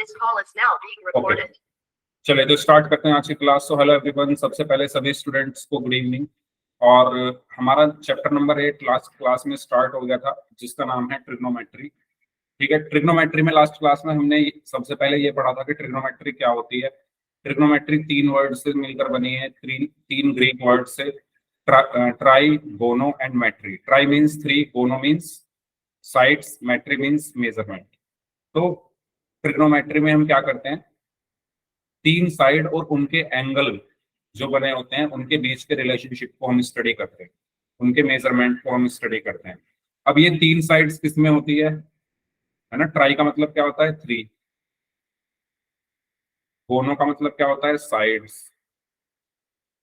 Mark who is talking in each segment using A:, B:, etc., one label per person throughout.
A: This call is now being
B: okay
A: recorded.
B: चलिए तो start करते हैं आज की क्लास। तो हेलो एवरीवन, सबसे पहले सभी स्टूडेंट्स को गुड इवनिंग। और हमारा चैप्टर नंबर 8 लास्ट क्लास में स्टार्ट हो गया था, जिसका नाम है ट्रिग्नोमेट्री। ठीक है, ट्रिग्नोमेट्री में लास्ट क्लास में हमने सबसे पहले ये पढ़ा था कि ट्रिग्नोमेट्री क्या होती है। ट्रिग्नोमेट्री 3 वर्ड से मिलकर बनी है, तीन ग्रीक वर्ड से, ट्राई, गोनो एंड मेट्री। ट्राई मीन्स 3, गोनो मीन्स साइड्स, मेट्री मीन्स मेजरमेंट। तो ट्रिग्नोमेट्री में हम क्या करते हैं, 3 साइड और उनके एंगल जो बने होते हैं उनके बीच के रिलेशनशिप को हम स्टडी करते हैं, उनके मेजरमेंट को हम स्टडी करते हैं। अब ये 3 साइड्स किस में होती है ना। ट्राई का मतलब क्या होता है 3, गोनो का मतलब क्या होता है साइड्स,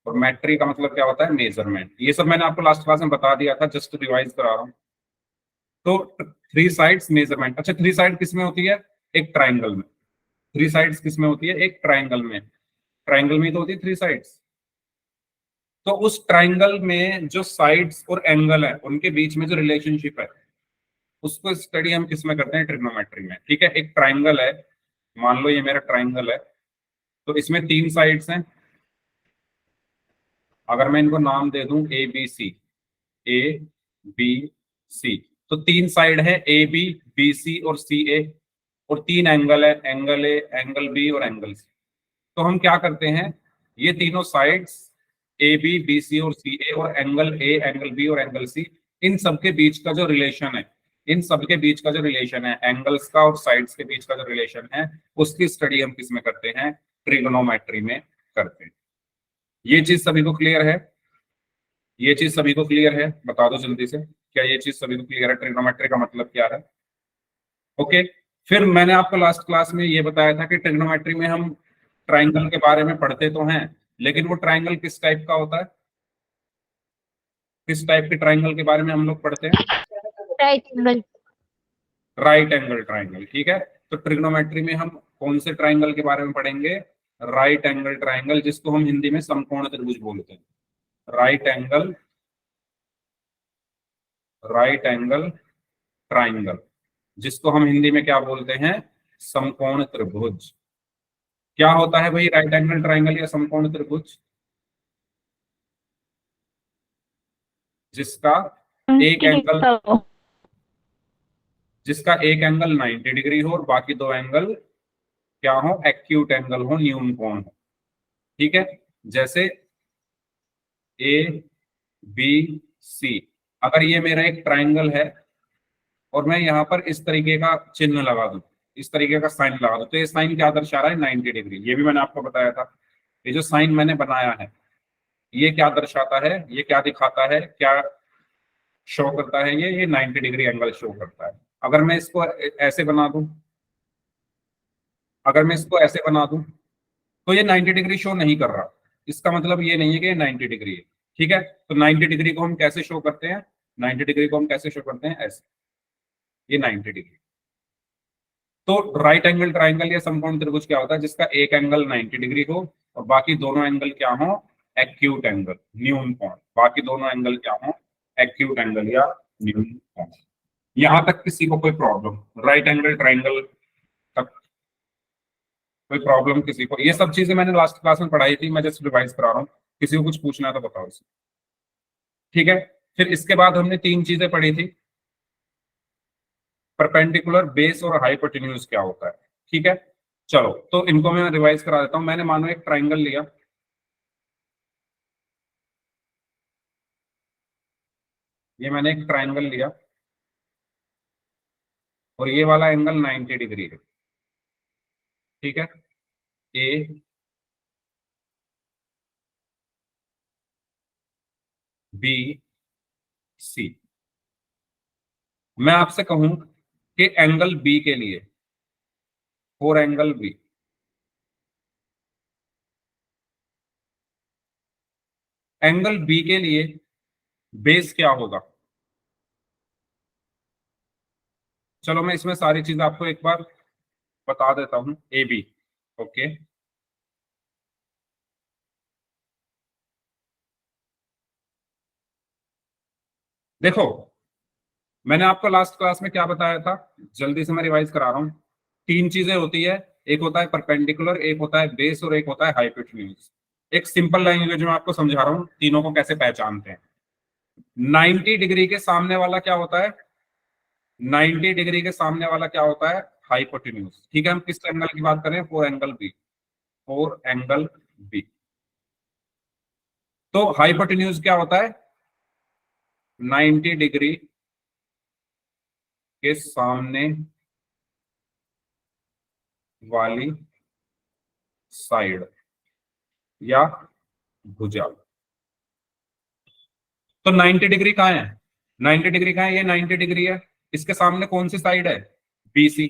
B: और मेट्री का मतलब क्या होता है मेजरमेंट। ये सब मैंने आपको लास्ट क्लास में बता दिया था, जस्ट रिवाइज करा रहा हूँ। तो 3 साइड्स मेजरमेंट। अच्छा, 3 साइड किस में होती है, एक ट्राइंगल में। 3 साइड्स किस में होती है, एक ट्राइंगल में। ट्राइंगल में तो होती है 3 साइड्स। तो उस ट्राइंगल में जो साइड्स और एंगल है उनके बीच में जो रिलेशनशिप है उसको स्टडी हम किस में करते हैं, ट्रिग्नोमेट्री में। ठीक है, एक ट्राइंगल है, मान लो ये मेरा ट्राइंगल है, तो इसमें 3 साइड्स हैं। अगर मैं इनको नाम दे दूं A B C, A B C, तो 3 साइड है, ए बी, बी सी और सी ए, और 3 एंगल है, एंगल ए, एंगल बी और एंगल सी। तो हम क्या करते हैं, ये तीनों sides A B, B C और सी ए, और एंगल ए, एंगल बी और एंगल सी, इन सबके बीच का जो रिलेशन है, इन सबके बीच का जो रिलेशन है, एंगल्स का और साइड्स के बीच का जो रिलेशन है, उसकी स्टडी हम किस में करते हैं, ट्रिग्नोमेट्री में करते हैं। ये चीज सभी को क्लियर है? ये चीज सभी को क्लियर है? बता दो जल्दी से, क्या ये चीज सभी को क्लियर है, ट्रिग्नोमेट्री का मतलब क्या है? ओके। फिर मैंने आपको लास्ट क्लास में ये बताया था कि ट्रिग्नोमेट्री में हम ट्राइंगल के बारे में पढ़ते तो हैं, लेकिन वो ट्राइंगल किस टाइप का होता है, किस टाइप के ट्राइंगल के बारे में हम लोग पढ़ते हैं,
C: right angle.
B: Right angle triangle. ठीक है, तो ट्रिग्नोमेट्री में हम कौन से ट्राइंगल के बारे में पढ़ेंगे, राइट एंगल ट्राइंगल, जिसको हम हिंदी में समकोण त्रिभुज बोलते हैं। Right angle, right angle triangle, जिसको हम हिंदी में क्या बोलते हैं, समकोण त्रिभुज। क्या होता है भाई राइट एंगल ट्राइंगल या समकोण त्रिभुज? जिसका एक एंगल, जिसका एक एंगल 90 डिग्री हो और बाकी 2 एंगल क्या हो, एक्यूट एंगल हो, न्यून कोण हो। ठीक है, जैसे ए बी सी, अगर ये मेरा एक ट्राइंगल है और मैं यहाँ पर इस तरीके का चिन्ह लगा दूं, इस तरीके का साइन लगा दूं, तो ये साइन क्या दर्शा रहा है, 90 डिग्री। ये भी मैंने आपको बताया था, ये जो साइन मैंने बनाया है ये क्या दर्शाता है, ये क्या दिखाता है, क्या शो करता है, ये 90 डिग्री एंगल शो करता है। अगर मैं इसको ऐसे बना दूं, अगर मैं इसको ऐसे बना दूं, तो ये 90 डिग्री शो नहीं कर रहा। इसका मतलब ये नहीं है कि ये 90 डिग्री है। ठीक है, तो 90 डिग्री को हम कैसे शो करते हैं, 90 डिग्री को हम कैसे शो करते हैं, ऐसे, ये 90 डिग्री। तो राइट एंगल ट्राइंगल या समकोण त्रिभुज क्या होता है, जिसका एक एंगल 90 डिग्री हो और बाकी दोनों एंगल क्या हो, एक्यूट एंगल, न्यून कोण। बाकी दोनों एंगल क्या हो, एक्यूट एंगल या न्यून कोण। यहां तक किसी को कोई प्रॉब्लम, राइट एंगल ट्राइंगल तक कोई प्रॉब्लम किसी को? ये सब चीजें मैंने लास्ट क्लास में पढ़ाई थी, मैं जस्ट रिवाइज करा रहा हूँ, किसी को कुछ पूछना है तो बताओ इसे। ठीक है, फिर इसके बाद हमने 3 चीजें पढ़ी थी, परपेंडिकुलर, बेस और हाइपोटेन्यूज क्या होता है। ठीक है, चलो तो इनको मैं रिवाइज करा देता हूं। मैंने मानो एक ट्राइंगल लिया, ये मैंने एक ट्राइंगल लिया और ये वाला एंगल 90 डिग्री है। ठीक है, ए बी सी। मैं आपसे कहूं कि एंगल बी के लिए, और एंगल बी, एंगल बी के लिए बेस क्या होगा? चलो मैं इसमें सारी चीज आपको एक बार बता देता हूं। ए बी, ओके, देखो मैंने आपको लास्ट क्लास में क्या बताया था, जल्दी से मैं रिवाइज करा रहा हूं। 3 चीजें होती है, एक होता है परपेंडिकुलर, एक होता है बेस और एक होता है हाइपोटेन्यूज। एक सिंपल लैंग्वेज में आपको समझा रहा हूं तीनों को कैसे पहचानते हैं। 90 डिग्री के सामने वाला क्या होता है? 90 डिग्री के सामने वाला क्या होता है? हाइपोटेन्यूज। ठीक है, हम किस एंगल की बात करें? For angle B. For angle B. तो हाइपोटेन्यूज क्या होता है? 90 डिग्री के सामने वाली साइड या भुजा। तो 90 डिग्री कहाँ है? 90 डिग्री कहाँ है? ये 90 डिग्री है। इसके सामने कौन सी साइड है? बीसी।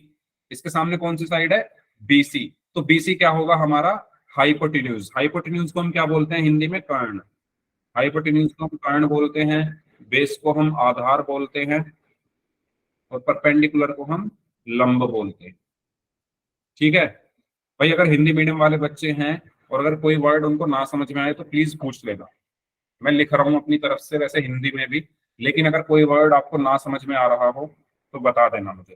B: इसके सामने कौन सी साइड है? बीसी। तो बीसी क्या होगा हमारा? हाइपोटेन्यूज। हाइपोटेन्यूज को हम क्या बोलते हैं हिंदी में? कर्ण। हाइपोटेन्यूज को हम कर्ण बोलते हैं। बेस को हम आधार बोलते हैं। और परपेंडिकुलर को हम लंब बोलते हैं। ठीक है भाई, अगर हिंदी मीडियम वाले बच्चे हैं और अगर कोई वर्ड उनको ना समझ में आए तो प्लीज पूछ लेना। मैं लिख रहा हूँ अपनी तरफ से वैसे हिंदी में भी, लेकिन अगर कोई वर्ड आपको ना समझ में आ रहा हो तो बता देना मुझे।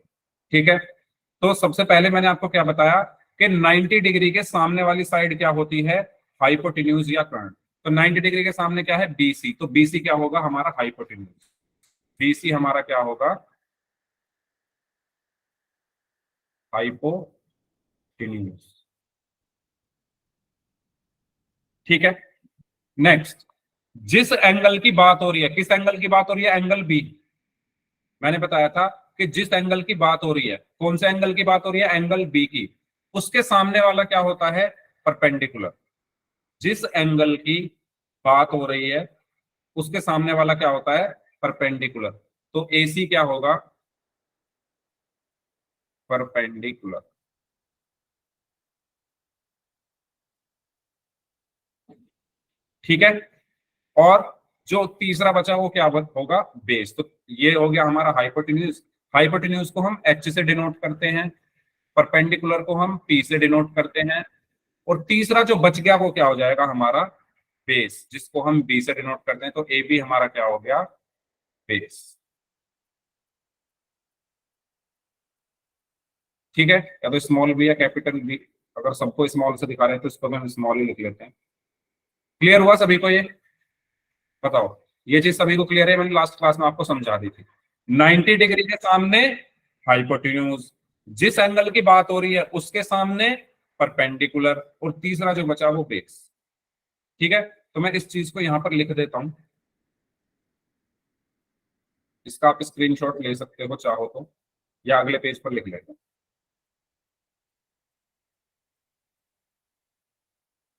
B: ठीक है, तो सबसे पहले मैंने आपको क्या बताया कि 90 डिग्री के सामने वाली साइड क्या होती है? हाइपोटेन्यूज या कर्ण। तो 90 डिग्री के सामने क्या है? बीसी। तो बीसी क्या होगा हमारा? हाइपोटेन्यूज। बीसी हमारा क्या होगा? हाइपोटेन्यूज। ठीक है, नेक्स्ट। जिस एंगल की बात हो रही है, किस एंगल की बात हो रही है? Angle B. मैंने बताया था कि जिस एंगल की बात हो रही है, कौन से एंगल की बात हो रही है? एंगल बी की। उसके सामने वाला क्या होता है? परपेंडिकुलर। जिस एंगल की बात हो रही है उसके सामने वाला क्या होता है? परपेंडिकुलर। तो एसी क्या होगा? परपेंडिकुलर। ठीक है, और जो तीसरा बचा वो क्या होगा? बेस। तो ये हो गया हमारा हाइपोटेन्यूज। हाइपोटेन्यूज को हम एच से डिनोट करते हैं, परपेंडिकुलर को हम पी से डिनोट करते हैं, और तीसरा जो बच गया वो क्या हो जाएगा हमारा? बेस, जिसको हम बी से डिनोट करते हैं। तो ए बी हमारा क्या हो गया? बेस। ठीक है, या तो स्मॉल बी या कैपिटल बी। अगर सबको स्मॉल से दिखा रहे हैं तो इसको भी हम स्मॉल ही लिख लेते हैं। क्लियर हुआ सभी को ये? बताओ, ये चीज सभी को क्लियर है? मैंने लास्ट क्लास में आपको समझा दी थी। 90 डिग्री के सामने हाइपोटेन्यूज, जिस एंगल की बात हो रही है उसके सामने परपेंडिकुलर, और तीसरा जो बचा वो बेस। ठीक है, तो मैं इस चीज को यहां पर लिख देता हूं। इसका आप स्क्रीनशॉट ले सकते हो चाहो तो, या अगले पेज पर लिख लेते हैं।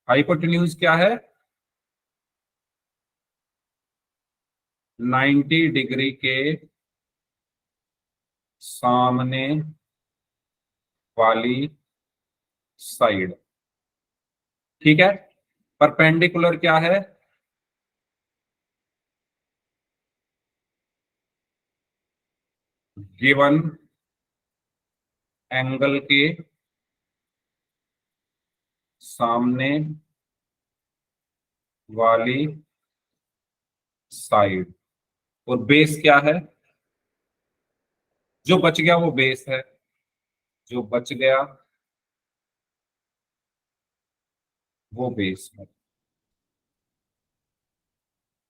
B: हाइपोटेन्यूज क्या है? 90 डिग्री के सामने वाली साइड। ठीक है, परपेंडिकुलर क्या है? गिवन एंगल के सामने वाली साइड। और बेस क्या है? जो बच गया वो बेस है। जो बच गया वो बेस है।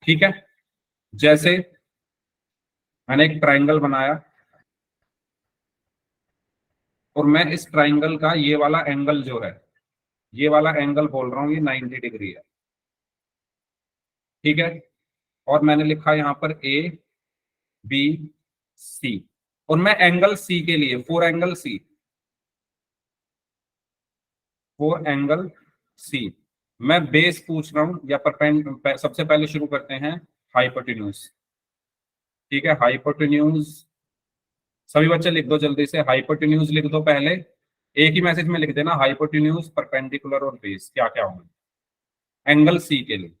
B: ठीक है, जैसे मैंने एक ट्राइंगल बनाया और मैं इस ट्राइंगल का ये वाला एंगल जो है, ये वाला एंगल बोल रहा हूं ये 90 डिग्री है। ठीक है, और मैंने लिखा यहाँ पर ए बी सी। और मैं एंगल सी के लिए, for angle C, for angle C, मैं बेस पूछ रहा हूं या सबसे पहले शुरू करते हैं हाइपोटेन्यूज। ठीक है, हाइपोटेन्यूज। सभी बच्चे लिख दो जल्दी से, हाइपोटेन्यूज लिख दो पहले। एक ही मैसेज में लिख देना हाइपोटेन्यूज, परपेंडिकुलर और बेस क्या क्या होंगे एंगल सी के लिए।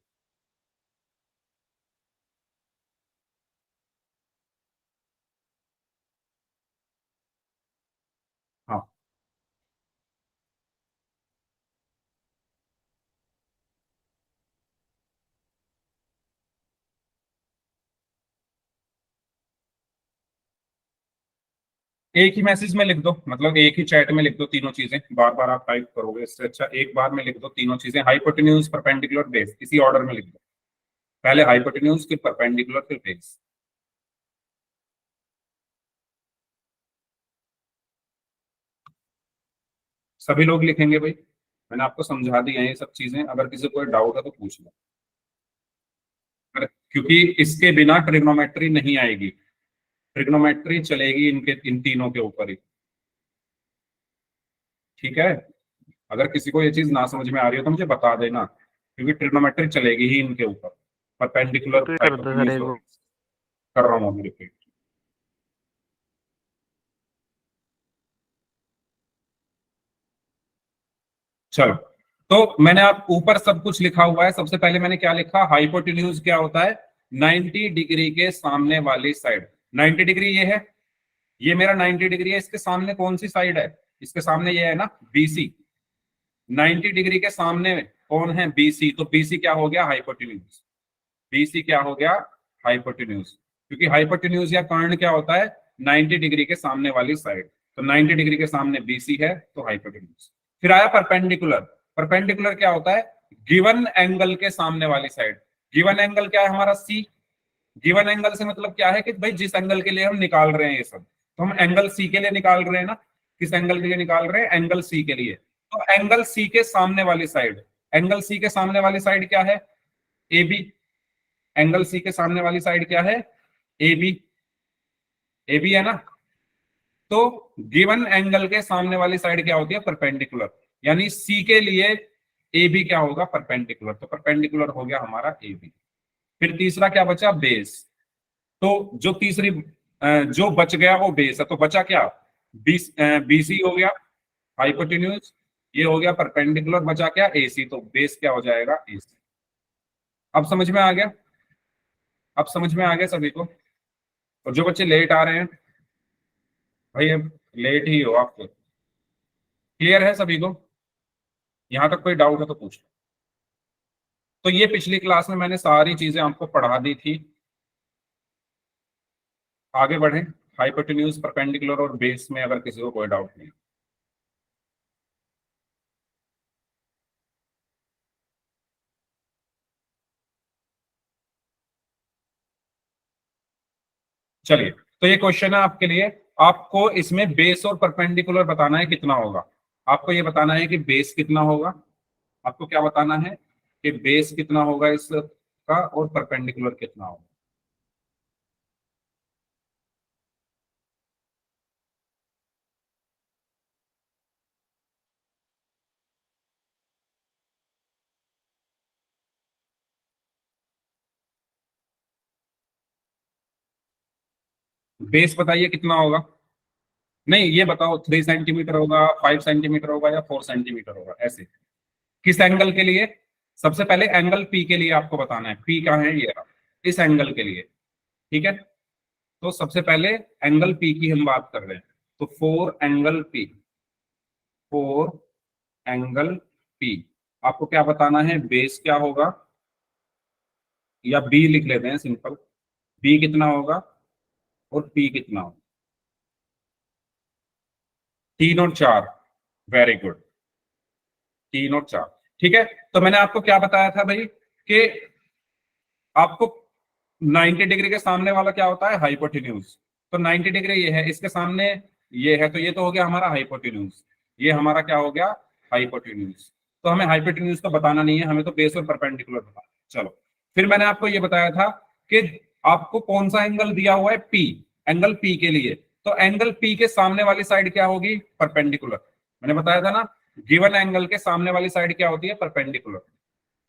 B: हाँ, एक ही मैसेज में लिख दो, मतलब एक ही चैट में लिख दो तीनों चीजें, बार बार आप टाइप करोगे इससे अच्छा एक बार में लिख दो तीनों चीजें, हाइपोटेन्यूज परपेंडिकुलर बेस, इसी ऑर्डर में लिख दो, पहले हाइपोटेन्यूज फिर परपेंडिकुलर फिर बेस। सभी लोग लिखेंगे भाई, मैंने आपको समझा दिया है ये सब चीजें, अगर किसी को कोई डाउट है तो पूछ लो। क्योंकि इसके बिना ट्रिग्नोमेट्री नहीं आएगी, ट्रिग्नोमेट्री चलेगी इनके इन तीनों के ऊपर ही। ठीक है, अगर किसी को ये चीज ना समझ में आ रही हो तो मुझे बता देना, क्योंकि ट्रिग्नोमेट्री चलेगी ही इनके ऊपर, परपेंडिकुलर
A: रिपीट कर दो सर
B: हाइपोटेन्यूज
A: एक बार।
B: कर रहा हूँ अभी रिपीट। चलो, तो मैंने आप ऊपर सब कुछ लिखा हुआ है, सबसे पहले मैंने क्या लिखा, हाइपोटेन्यूज क्या होता है, 90 डिग्री के सामने वाली साइड। 90 डिग्री ये है, ये मेरा 90 डिग्री है, इसके सामने कौन सी साइड है, इसके सामने ये है ना बीसी। 90 डिग्री के सामने कौन है, बीसी, तो बीसी क्या हो गया, हाइपोटेन्यूज। बीसी क्या हो गया, हाइपोटेन्यूज, क्योंकि हाइपोटेन्यूज या कर्ण क्या होता है, 90 डिग्री के सामने वाली साइड, तो 90 डिग्री के सामने बीसी है तो हाइपोटेन्यूज। फिर आया परपेंडिकुलर, परपेंडिकुलर क्या होता है, गिवन एंगल के सामने वाली साइड। गिवन एंगल क्या है हमारा, सी। गिवन एंगल से मतलब क्या है कि भाई जिस एंगल के लिए हम निकाल रहे हैं ये सब, तो हम एंगल सी के लिए निकाल रहे हैं ना, किस एंगल के लिए निकाल रहे हैं, एंगल सी के लिए, तो एंगल सी के सामने वाली साइड, एंगल सी के सामने वाली साइड क्या है, ए बी। एंगल सी के सामने वाली साइड क्या है, ए बी, ए बी है ना। तो गिवन एंगल के सामने वाली साइड क्या होती है, परपेंडिकुलर, यानी सी के लिए ए बी क्या होगा, परपेंडिकुलर, तो परपेंडिकुलर हो गया हमारा ए बी। फिर तीसरा क्या बचा, बेस। तो जो तीसरी जो बच गया वो बेस है, तो बचा क्या, बीसी हो गया हाइपोटेन्यूज, ये हो गया परपेंडिकुलर, बचा क्या, एसी, तो बेस क्या हो जाएगा, एसी। अब समझ में आ गया, अब समझ में आ गया सभी को। और जो बच्चे लेट आ रहे हैं, भाई अब लेट ही हो आपको, क्लियर है सभी को, यहां तक कोई डाउट है तो पूछ लो। तो ये पिछली क्लास में मैंने सारी चीजें आपको पढ़ा दी थी। आगे बढ़े, हाइपोटेन्यूज परपेंडिकुलर और बेस में अगर किसी को कोई डाउट नहीं। चलिए, तो ये क्वेश्चन है आपके लिए, आपको इसमें बेस और परपेंडिकुलर बताना है कितना होगा। आपको ये बताना है कि बेस कितना होगा, आपको क्या बताना है कि बेस कितना होगा इसका और परपेंडिकुलर कितना होगा। बेस बताइए कितना होगा, नहीं ये बताओ 3 सेंटीमीटर होगा, 5 सेंटीमीटर होगा या 4 सेंटीमीटर होगा, ऐसे किस एंगल के लिए। सबसे पहले एंगल पी के लिए आपको बताना है, पी कहाँ है, ये रहा, इस एंगल के लिए। ठीक है, तो सबसे पहले एंगल पी की हम बात कर रहे हैं, तो four angle P, four angle P, आपको क्या बताना है, बेस क्या होगा, या बी लिख लेते हैं सिंपल, बी कितना होगा और पी कितना होगा, 3 और 4, वेरी गुड, 3 और 4। ठीक है, तो मैंने आपको क्या बताया था भाई कि आपको 90 डिग्री के सामने वाला क्या होता है, हाइपोटेन्यूज। तो 90 डिग्री ये है, इसके सामने ये है, तो ये तो हो गया हमारा हाइपोटेन्यूज, ये हमारा क्या हो गया, हाइपोटेन्यूज। तो हमें हाइपोटेन्यूज तो बताना नहीं है, हमें तो बेस और परपेंडिकुलर बताना है। चलो, फिर मैंने आपको ये बताया था कि आपको कौन सा एंगल दिया हुआ है, पी, एंगल पी के लिए, तो एंगल पी के सामने वाली साइड क्या होगी, परपेंडिकुलर। मैंने बताया था ना, गिवन एंगल के सामने वाली साइड क्या होती है, परपेंडिकुलर।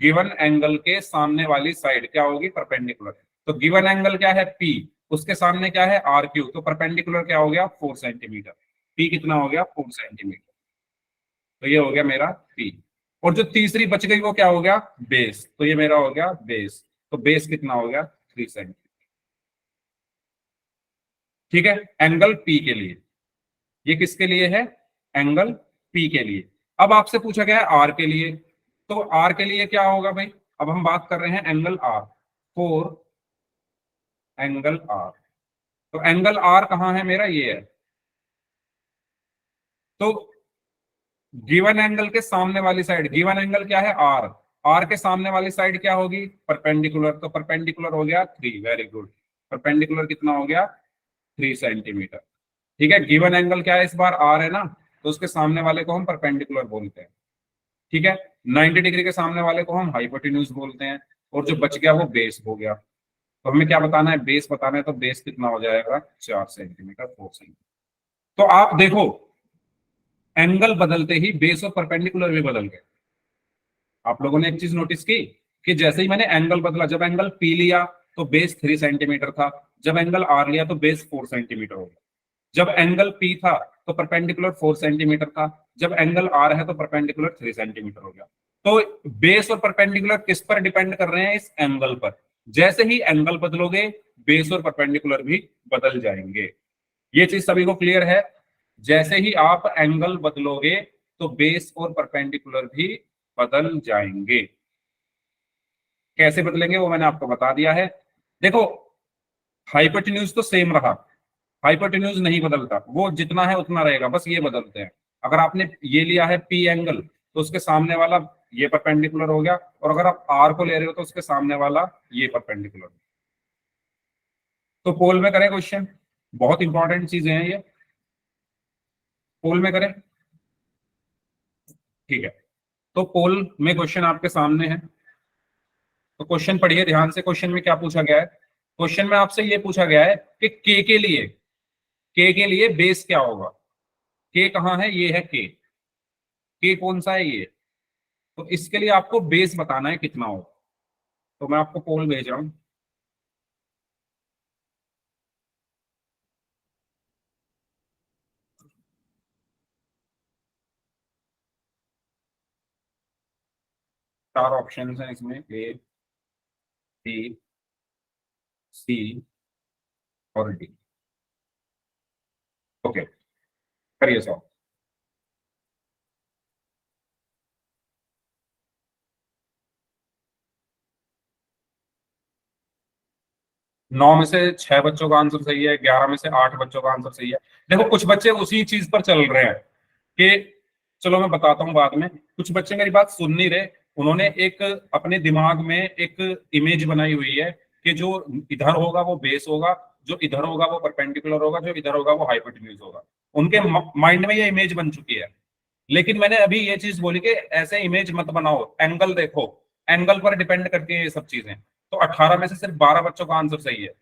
B: गिवन एंगल के सामने वाली साइड क्या होगी, परपेंडिकुलर। तो गिवन एंगल क्या है, पी, उसके सामने क्या है, आर क्यू, तो परपेंडिकुलर क्या हो गया, 4 सेंटीमीटर। पी कितना हो गया, 4 सेंटीमीटर, तो ये हो गया मेरा पी। और जो तीसरी बच गई वो क्या हो गया, बेस, तो ये मेरा हो गया बेस, तो बेस कितना हो गया, 3 सेंटीमीटर। ठीक है, एंगल पी के लिए, ये किसके लिए है, एंगल पी के लिए। अब आपसे पूछा गया है आर के लिए, तो आर के लिए क्या होगा भाई, अब हम बात कर रहे हैं angle R, for angle R, तो एंगल आर कहाँ है मेरा, ये है, तो गिवन एंगल के सामने वाली साइड, गिवन एंगल क्या है आर, आर के सामने वाली साइड क्या होगी परपेंडिकुलर, तो परपेंडिकुलर हो गया 3, वेरी गुड। परपेंडिकुलर कितना हो गया 3 सेंटीमीटर। ठीक है, गिवन एंगल क्या है इस बार आर है ना, तो उसके सामने वाले को हम परपेंडिकुलर बोलते हैं। ठीक है, 90 डिग्री के सामने वाले को हम हाइपोटेन्यूज बोलते हैं, और जो बच गया वो बेस हो गया। तो हमें क्या बताना है, बेस बताना है, तो बेस कितना हो जाएगा 4 सेंटीमीटर, 4 सेंटीमीटर। तो आप देखो एंगल बदलते ही बेस और परपेंडिकुलर भी बदल गए। आप लोगों ने एक चीज नोटिस की कि जैसे ही मैंने एंगल बदला, जब एंगल पी लिया तो बेस 3 सेंटीमीटर था, जब एंगल आर लिया तो बेस 4 सेंटीमीटर हो गया। जब एंगल पी था तो परपेंडिकुलर 4 सेंटीमीटर था, जब एंगल आर है तो परपेंडिकुलर 3 सेंटीमीटर हो गया। तो बेस और परपेंडिकुलर किस पर डिपेंड कर रहे हैं, इस एंगल पर। जैसे ही एंगल बदलोगे बेस और परपेंडिकुलर भी बदल जाएंगे। ये चीज सभी को क्लियर है। जैसे ही आप एंगल बदलोगे तो बेस और परपेंडिकुलर भी बदल जाएंगे। कैसे बदलेंगे वो मैंने आपको बता दिया है। देखो हाइपोटेन्यूज तो सेम रहा, हाइपोटेन्यूज नहीं बदलता, वो जितना है उतना रहेगा, बस ये बदलते हैं। अगर आपने ये लिया है पी एंगल तो उसके सामने वाला ये परपेंडिकुलर हो गया, और अगर आप आर को ले रहे हो तो उसके सामने वाला ये परपेंडिकुलर। तो पोल में करें क्वेश्चन, बहुत इंपॉर्टेंट चीजें हैं ये, पोल में करें। ठीक है, तो पोल में क्वेश्चन आपके सामने है, तो क्वेश्चन पढ़िए ध्यान से। क्वेश्चन में क्या पूछा गया है, क्वेश्चन में आपसे ये पूछा गया है कि के लिए बेस क्या होगा। के कहाँ है, ये है के कौन सा है ये, तो इसके लिए आपको बेस बताना है कितना होगा। तो मैं आपको पोल भेज रहा हूं। 4 ऑप्शन हैं इसमें, ए बी सी और डी। ओके, करिए सॉल्व। 9 में से 6 बच्चों का आंसर सही है, 11 में से 8 बच्चों का आंसर सही है। देखो कुछ बच्चे उसी चीज पर चल रहे हैं कि, चलो मैं बताता हूँ बाद में, कुछ बच्चे मेरी बात सुन नहीं रहे। उन्होंने एक अपने दिमाग में एक इमेज बनाई हुई है कि जो इधर होगा वो बेस होगा, जो इधर होगा वो परपेंडिकुलर होगा, जो इधर होगा वो हाइपोटेन्यूज होगा। उनके माइंड में ये इमेज बन चुकी है। लेकिन मैंने अभी ये चीज बोली कि ऐसे इमेज मत बनाओ, एंगल देखो, एंगल पर डिपेंड करती है ये सब चीजें। तो 18 में से सिर्फ 12 बच्चों का आंसर सही है।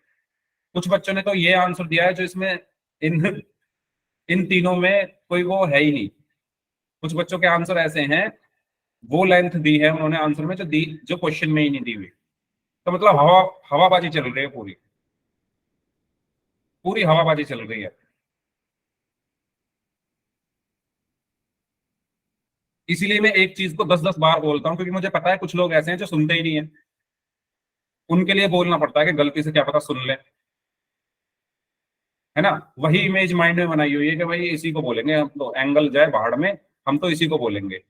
B: कुछ बच्चों ने तो ये आंसर दिया है जो इसमें इन इन तीनों में कोई वो है ही नहीं। कुछ बच्चों के आंसर ऐसे हैं, वो लेंथ दी है उन्होंने आंसर में जो दी, जो क्वेश्चन में ही नहीं दी हुई। तो मतलब हवाबाजी चल रही है, पूरी पूरी हवाबाजी चल रही है। इसीलिए मैं एक चीज को 10-10 बार बोलता हूँ, क्योंकि मुझे पता है कुछ लोग ऐसे हैं जो सुनते ही नहीं है। उनके लिए बोलना पड़ता है कि गलती से क्या पता सुन ले, है ना। वही इमेज माइंड में बनाई हुई है कि भाई इसी को बोलेंगे हम, तो एंगल जाए बाहर में, हम तो इसी को बोलेंगे।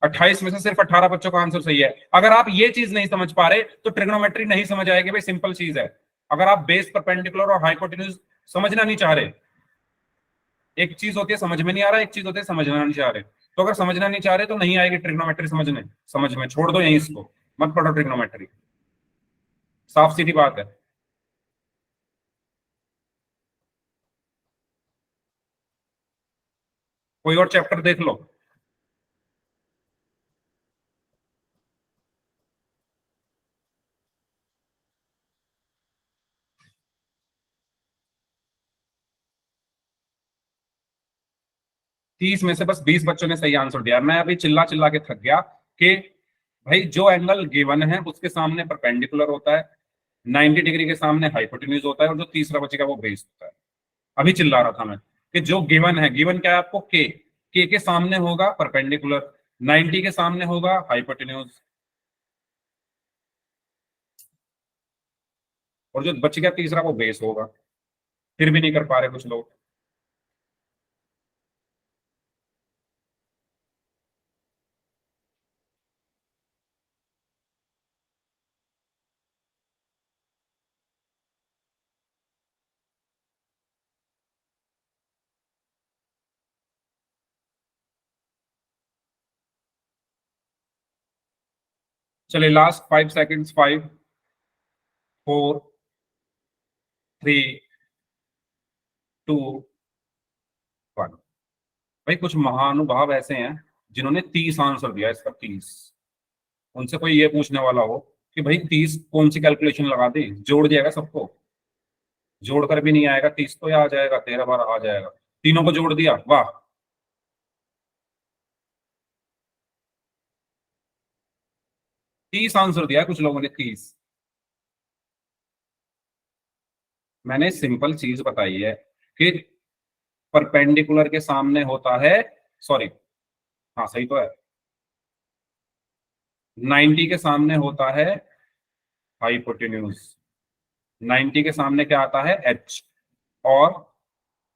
B: 28 में से सिर्फ 18 बच्चों का आंसर सही है। अगर आप ये चीज नहीं समझ पा रहे तो ट्रिग्नोमेट्री नहीं समझ आएगी भाई, सिंपल चीज है। अगर आप बेस परपेंडिकुलर और हाइपोटेन्यूज समझना नहीं चाह रहे, एक चीज होती है समझ में नहीं आ रहा, एक चीज होती है समझना नहीं चाह रहे। तो अगर समझना नहीं चाह रहे तो नहीं आएगी ट्रिग्नोमेट्री समझने, समझ में छोड़ दो यहीं इसको, मत पढ़ो ट्रिग्नोमेट्री। साफ सीधी बात है। कोई और चैप्टर देख लो। 30 में से बस 20 बच्चों ने सही आंसर दिया। मैं अभी चिल्ला चिल्ला के थक गया कि भाई जो एंगल गिवन है उसके सामने परपेंडिकुलर होता है, 90 डिग्री के सामने हाइपोटेन्यूज होता है, और जो तीसरा बचेगा वो बेस होता है। अभी चिल्ला रहा था मैं कि जो गिवन है, गिवन क्या है आपको, के सामने होगा परपेंडिकुलर, 90 के सामने होगा हाइपोटेन्यूज, और जो बच गया तीसरा वो बेस होगा। फिर भी नहीं कर पा रहे कुछ लोग। चलिए लास्ट 5 सेकेंड्स, 5, 4, 3, 2, 1। भाई कुछ महानुभाव ऐसे हैं जिन्होंने 30 आंसर दिया इसका, 30। उनसे कोई ये पूछने वाला हो कि भाई 30 कौन सी कैलकुलेशन लगा दी, जोड़ दिएगा सबको, जोड़कर भी नहीं आएगा 30 तो, या आ जाएगा 13 बार आ जाएगा, तीनों को जोड़ दिया, वाह। 30 आंसर दिया है कुछ लोगों ने, 30। मैंने सिंपल चीज बताई है कि परपेंडिकुलर के सामने होता है, सॉरी, हाँ सही तो है, 90 के सामने होता है हाइपोटेन्यूज, 90 के सामने क्या आता है, एच, और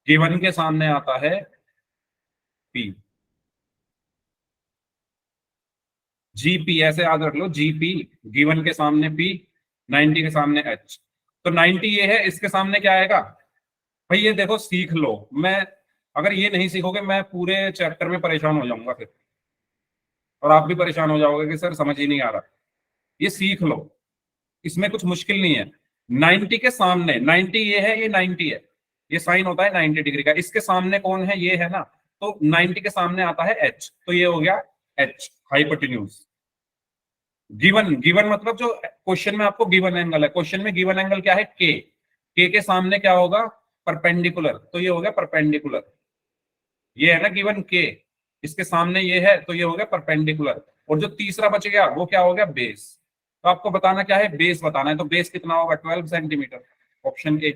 B: गिवन के सामने आता है पी। जीपी ऐसे याद रख लो, जीपी, गिवन के सामने पी, 90 के सामने एच। तो 90 ये है, इसके सामने क्या आएगा भाई, ये देखो सीख लो। मैं, अगर ये नहीं सीखोगे मैं पूरे चैप्टर में परेशान हो जाऊंगा फिर, और आप भी परेशान हो जाओगे कि सर समझ ही नहीं आ रहा। ये सीख लो, इसमें कुछ मुश्किल नहीं है। 90 के सामने, 90 ये है, ये 90 है, ये साइन होता है 90 डिग्री का, इसके सामने कौन है, ये है ना, तो 90 के सामने आता है एच, तो ये हो गया एच, हाइपोटेन्यूज। गिवन, गिवन मतलब जो क्वेश्चन में आपको गिवन एंगल है, क्वेश्चन में गिवन एंगल क्या है, के सामने क्या होगा, परपेंडिकुलर, तो ये हो गया परपेंडिकुलर। ये है ना गिवन के, इसके सामने ये है, तो ये हो गया परपेंडिकुलर। और जो तीसरा बच गया वो क्या हो गया, बेस। तो आपको बताना क्या है, बेस बताना है, तो बेस कितना होगा, 12 centimetre, option A.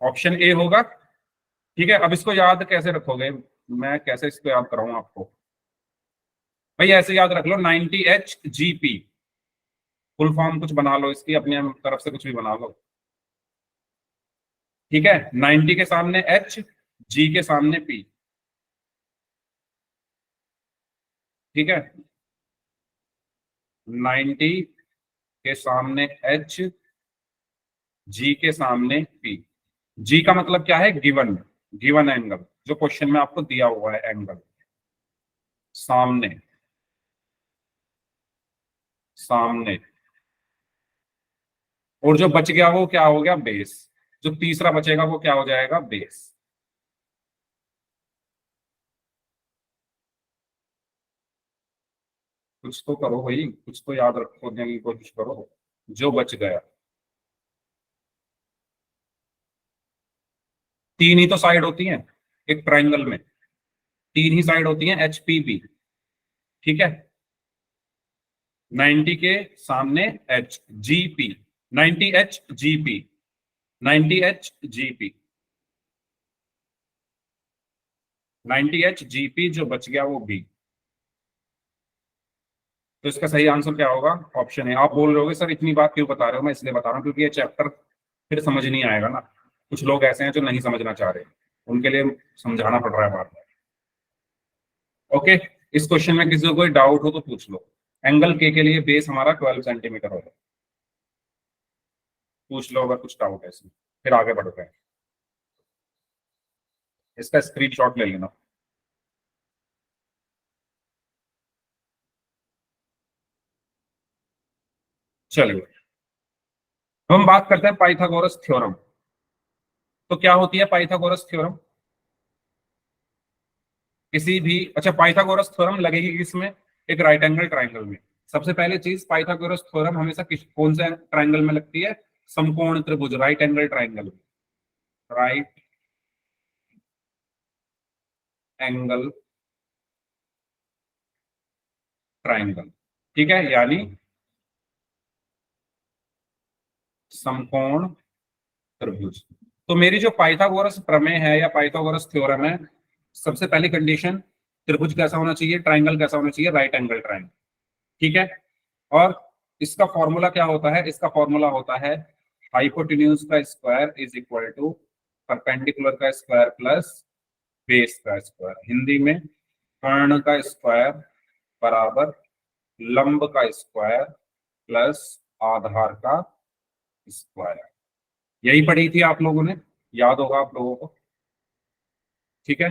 B: Option A होगा। ठीक है, अब इसको याद कैसे रखोगे, मैं कैसे इसको याद कराऊं आपको। भाई ऐसे याद रख लो, 90 H G P, full form कुछ बना लो इसकी, अपने तरफ से कुछ भी बना लो। ठीक है, 90 के सामने एच, जी के सामने पी। ठीक है, 90 के सामने एच, जी के सामने पी। जी का मतलब क्या है, गिवन, गिवन एंगल, जो क्वेश्चन में आपको दिया हुआ है एंगल, सामने, सामने। और जो बच गया वो क्या हो गया, बेस। जो तीसरा बचेगा वो क्या हो जाएगा, बेस। कुछ तो करो भाई, कुछ तो याद रखने की कोशिश करो। जो बच गया, तीन ही तो साइड होती हैं एक ट्रायंगल में, तीन ही साइड होती हैं, एच पी बी। ठीक है, 90 के सामने H, G P, 90 H G P, 90 H G P, 90 H G P, जो बच गया वो बी। तो इसका सही आंसर क्या होगा, ऑप्शन है। आप बोल रहे होगे सर इतनी बात क्यों बता रहे हो, मैं इसलिए बता रहा हूँ क्योंकि ये चैप्टर फिर समझ नहीं आएगा ना। कुछ लोग ऐसे हैं जो नहीं समझना चाह रहे, उनके लिए समझाना पड़ रहा है बार बार। ओके, इस क्वेश्चन में किसी को कोई डाउट हो तो पूछ लो। एंगल के लिए बेस हमारा 12 सेंटीमीटर होगा। पूछ लो अगर कुछ डाउट है इसमें, फिर आगे बढ़ते हैं। इसका स्क्रीनशॉट ले लेना। चलिए, अब हम बात करते हैं पाइथागोरस थ्योरम। तो क्या होती है पाइथागोरस थ्योरम, किसी भी, अच्छा पाइथागोरस थ्योरम लगेगी किसमें, एक राइट एंगल ट्राइंगल में। सबसे पहले चीज, पाइथागोरस थ्योरम हमेशा कौन से ट्राइंगल में लगती है, समकोण त्रिभुज, राइट एंगल ट्राइंगल में, राइट एंगल ट्राइंगल। ठीक है, यानी समकोण त्रिभुज। तो मेरी जो पाइथागोरस प्रमेय है या पाइथागोरस थ्योरम है, सबसे पहली कंडीशन, त्रिभुज कैसा होना चाहिए, ट्राइंगल कैसा होना चाहिए, राइट एंगल ट्राइंगल। ठीक है, और इसका फॉर्मूला क्या होता है, इसका फॉर्मूला होता है हाइपोटेन्यूज का square is equal to perpendicular का स्क्वायर प्लस बेस का स्क्वायर। हिंदी में कर्ण का स्क्वायर बराबर लंब का स्क्वायर प्लस आधार का स्क्वायर। यही पढ़ी थी आप लोगों ने, याद होगा आप लोगों को। ठीक है,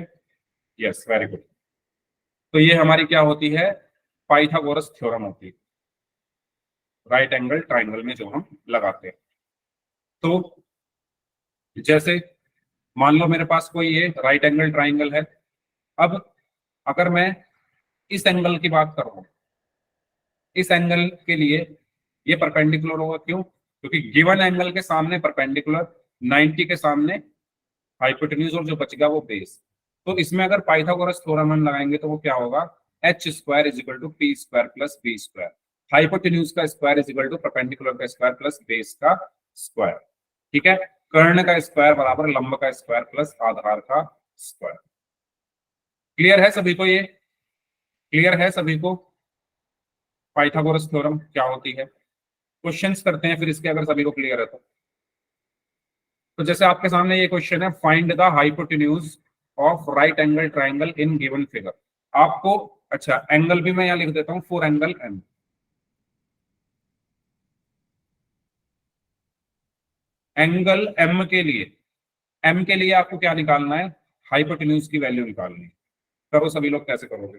B: यस, वेरी गुड। तो ये हमारी क्या होती है, पाइथागोरस थ्योरम होती है, राइट एंगल ट्राइंगल में जो हम लगाते हैं। तो जैसे मान लो मेरे पास कोई ये राइट एंगल ट्राइंगल है। अब अगर मैं इस एंगल की बात करूं, इस एंगल के लिए ये परपेंडिकुलर होगा, क्यों? क्योंकि गिवन एंगल के सामने परपेंडिकुलर, 90 के सामने हाइपोटेन्यूज, और जो बच गया वो बेस। तो इसमें अगर पाइथागोरस थ्योरम हम लगाएंगे तो वो क्या होगा, H square is equal to P square plus B square. Hypotenuse का square is equal to perpendicular का स्क्वायर प्लस बेस का स्क्वायर। ठीक है, कर्ण का स्क्वायर बराबर लंब का स्क्वायर प्लस आधार का स्क्वायर। क्लियर है सभी को? ये क्लियर है सभी को पाइथागोरस थ्योरम क्या होती है? क्वेश्चंस करते हैं फिर इसके, अगर सभी को क्लियर है तो जैसे आपके सामने ये क्वेश्चन है, find the hypotenuse of right angle triangle in given figure. आपको, अच्छा एंगल भी मैं यहां लिख देता हूं, 4 एंगल एम। एंगल एम के लिए, एम के लिए आपको क्या निकालना है, हाइपोटेन्यूज की वैल्यू निकालनी है। करो सभी लोग, कैसे करोगे?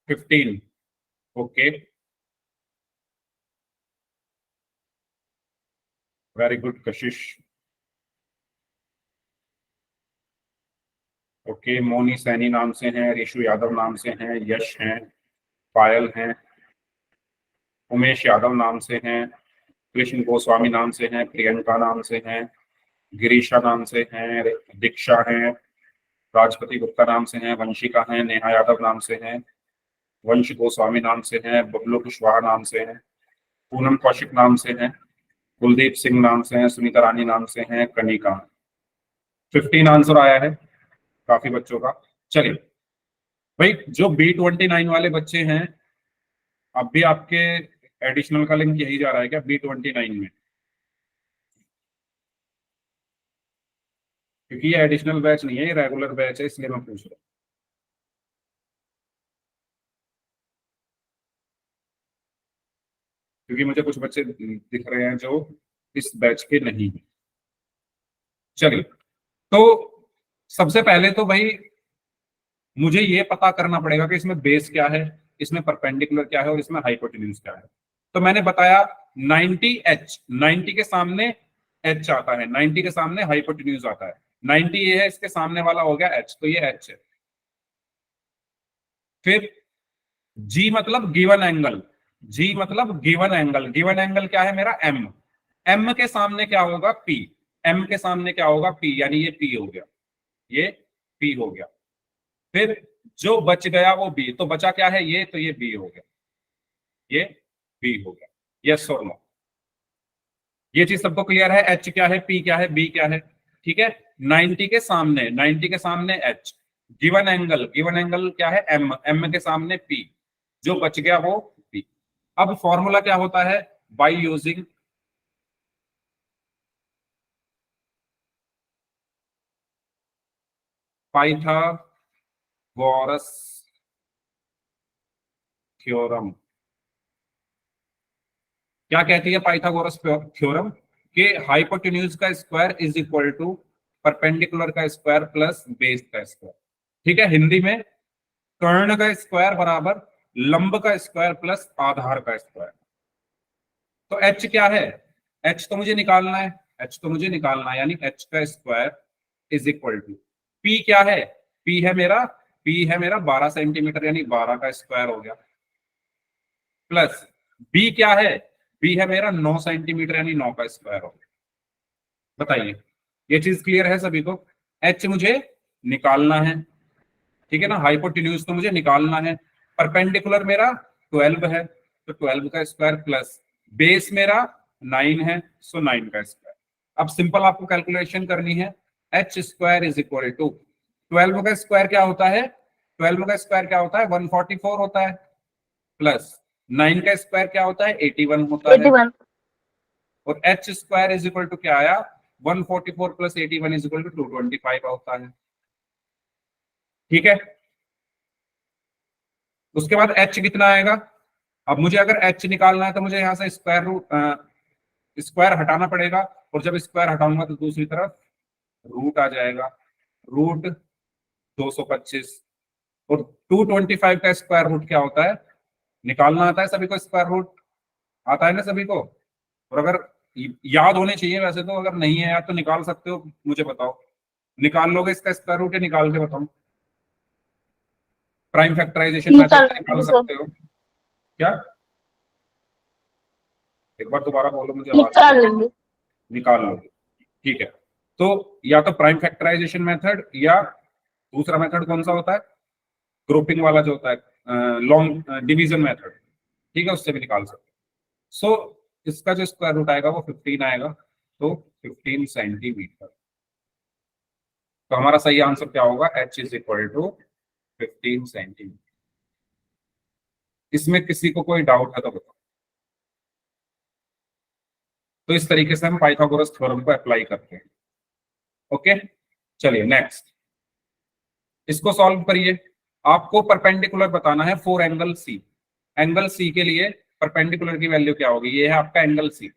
B: फिफ्टीन। ओके, वेरी गुड कशिश। ओके, मोनी सैनी नाम से हैं, रिशु यादव नाम से हैं, यश हैं, पायल हैं, उमेश यादव नाम से हैं, कृष्ण गोस्वामी नाम से हैं, प्रियंका नाम से हैं, गिरीशा नाम से हैं, दीक्षा हैं, राजपति गुप्ता नाम से हैं, वंशिका हैं, नेहा यादव नाम से हैं, वंश गोस्वामी नाम से हैं, बबलू कुशवाहा नाम से हैं, पूनम कौशिक नाम से हैं, कुलदीप सिंह नाम से हैं, सुनीता रानी नाम से हैं, कनिका। 15 आंसर आया है काफी बच्चों का। चलिए भाई, जो B29 वाले बच्चे हैं, अब भी आपके एडिशनल का लिंक यही जा रहा है क्या B29 में? क्योंकि ये एडिशनल बैच नहीं है, ये रेगुलर बैच है, इसलिए मैं पूछ रहा हूँ। क्योंकि मुझे कुछ बच्चे दिख रहे हैं जो इस बैच के नहीं है। चलिए, तो सबसे पहले तो भाई मुझे ये पता करना पड़ेगा कि इसमें बेस क्या है, इसमें परपेंडिकुलर क्या है, और इसमें हाइपोटेन्यूज क्या है। तो मैंने बताया 90H, 90 के सामने H आता है, 90 के सामने हाइपोटेन्यूज आता है। 90 ये है, इसके सामने वाला हो गया H, तो ये H है। फिर G मतलब गिवन एंगल, G मतलब गिवन एंगल, गिवन एंगल क्या है मेरा, M। M के सामने क्या होगा, P। M के सामने क्या होगा, P, यानी ये P हो गया, ये P हो गया। फिर जो बच गया वो बी, तो बचा क्या है ये, तो ये बी हो गया, ये बी हो गया। यस और नो? ये चीज सबको क्लियर है? एच क्या है, पी क्या है, बी क्या है? ठीक है, 90 के सामने, 90 के सामने H, given angle, given angle क्या है, एम, एम के सामने पी, जो बच गया वो बी। अब फॉर्मूला क्या होता है, बाई यूजिंग पाइथागोरस थ्योरम। क्या कहती है पाइथागोरस थ्योरम? कि हाइपोटेन्यूज का square is equal to perpendicular का स्क्वायर प्लस बेस का स्क्वायर। ठीक है, हिंदी में कर्ण का स्क्वायर बराबर लंब का स्क्वायर प्लस आधार का स्क्वायर। तो एच क्या है, एच तो मुझे निकालना है, एच तो मुझे निकालना है, यानी एच का square is equal to P क्या है, पी है मेरा, पी है मेरा 12 सेंटीमीटर, यानी 12 का स्क्वायर हो गया, प्लस बी क्या है, बी है मेरा 9 सेंटीमीटर, यानी 9 का स्क्वायर हो गया। बताइए, ये चीज क्लियर है सभी को? एच मुझे निकालना है, ठीक है ना, हाइपोटेन्यूज तो मुझे निकालना है। परपेंडिकुलर मेरा 12 है, तो 12 का स्क्वायर प्लस बेस मेरा 9 है, सो 9 का स्क्वायर। अब सिंपल आपको कैलकुलेशन करनी है, H square is equal to 12 का स्क्वायर क्या होता है, 12 का स्क्वायर क्या होता है, 144 होता है, प्लस 9 का स्क्वायर क्या होता है, 81 होता है।
A: 81।
B: और H square is equal to क्या आया, 144 प्लस 81 इज इक्वल टू 225 होता है। ठीक है, उसके बाद एच कितना आएगा। अब मुझे अगर एच निकालना है तो मुझे यहाँ से स्क्वायर रूट स्क्वायर हटाना पड़ेगा, और जब स्क्वायर हटाऊंगा तो दूसरी तरफ रूट आ जाएगा, रूट 225। और 225 का स्क्वायर रूट क्या होता है, निकालना आता है सभी को, स्क्वायर रूट आता है ना सभी को। और अगर याद होने चाहिए वैसे तो, अगर नहीं है याद तो निकाल सकते हो, मुझे बताओ निकाल लोगे इसका स्क्वायर रूट या निकाल के बताओ। प्राइम फैक्टराइजेशन मेथड
A: निकाल
B: से निकाल
A: लेंगे सर।
B: सकते हो क्या, एक बार दोबारा बोलो, मुझे आवाज नहीं
A: निकाल
B: आई।
A: लेंगे।
B: निकाल लोगे, ठीक है। तो या तो प्राइम फैक्टराइजेशन मेथड, या दूसरा मेथड कौन सा होता है, ग्रुपिंग वाला जो होता है, लॉन्ग डिवीजन मेथड, ठीक है, उससे भी निकाल सकते हो। सो इसका जो स्क्वायर रूट आएगा वो 15 आएगा, तो 15 सेंटीमीटर। तो हमारा सही आंसर क्या होगा, h is equal to 15 centimetre. इसमें किसी को कोई डाउट है तो बताओ। तो इस तरीके से हम पाइथागोरस थ्योरम को अप्लाई करते हैं। ओके, चलिए नेक्स्ट, इसको सॉल्व करिए। आपको परपेंडिकुलर बताना है for angle C. Angle C के लिए परपेंडिकुलर की वैल्यू क्या होगी, ये है आपका एंगल सी।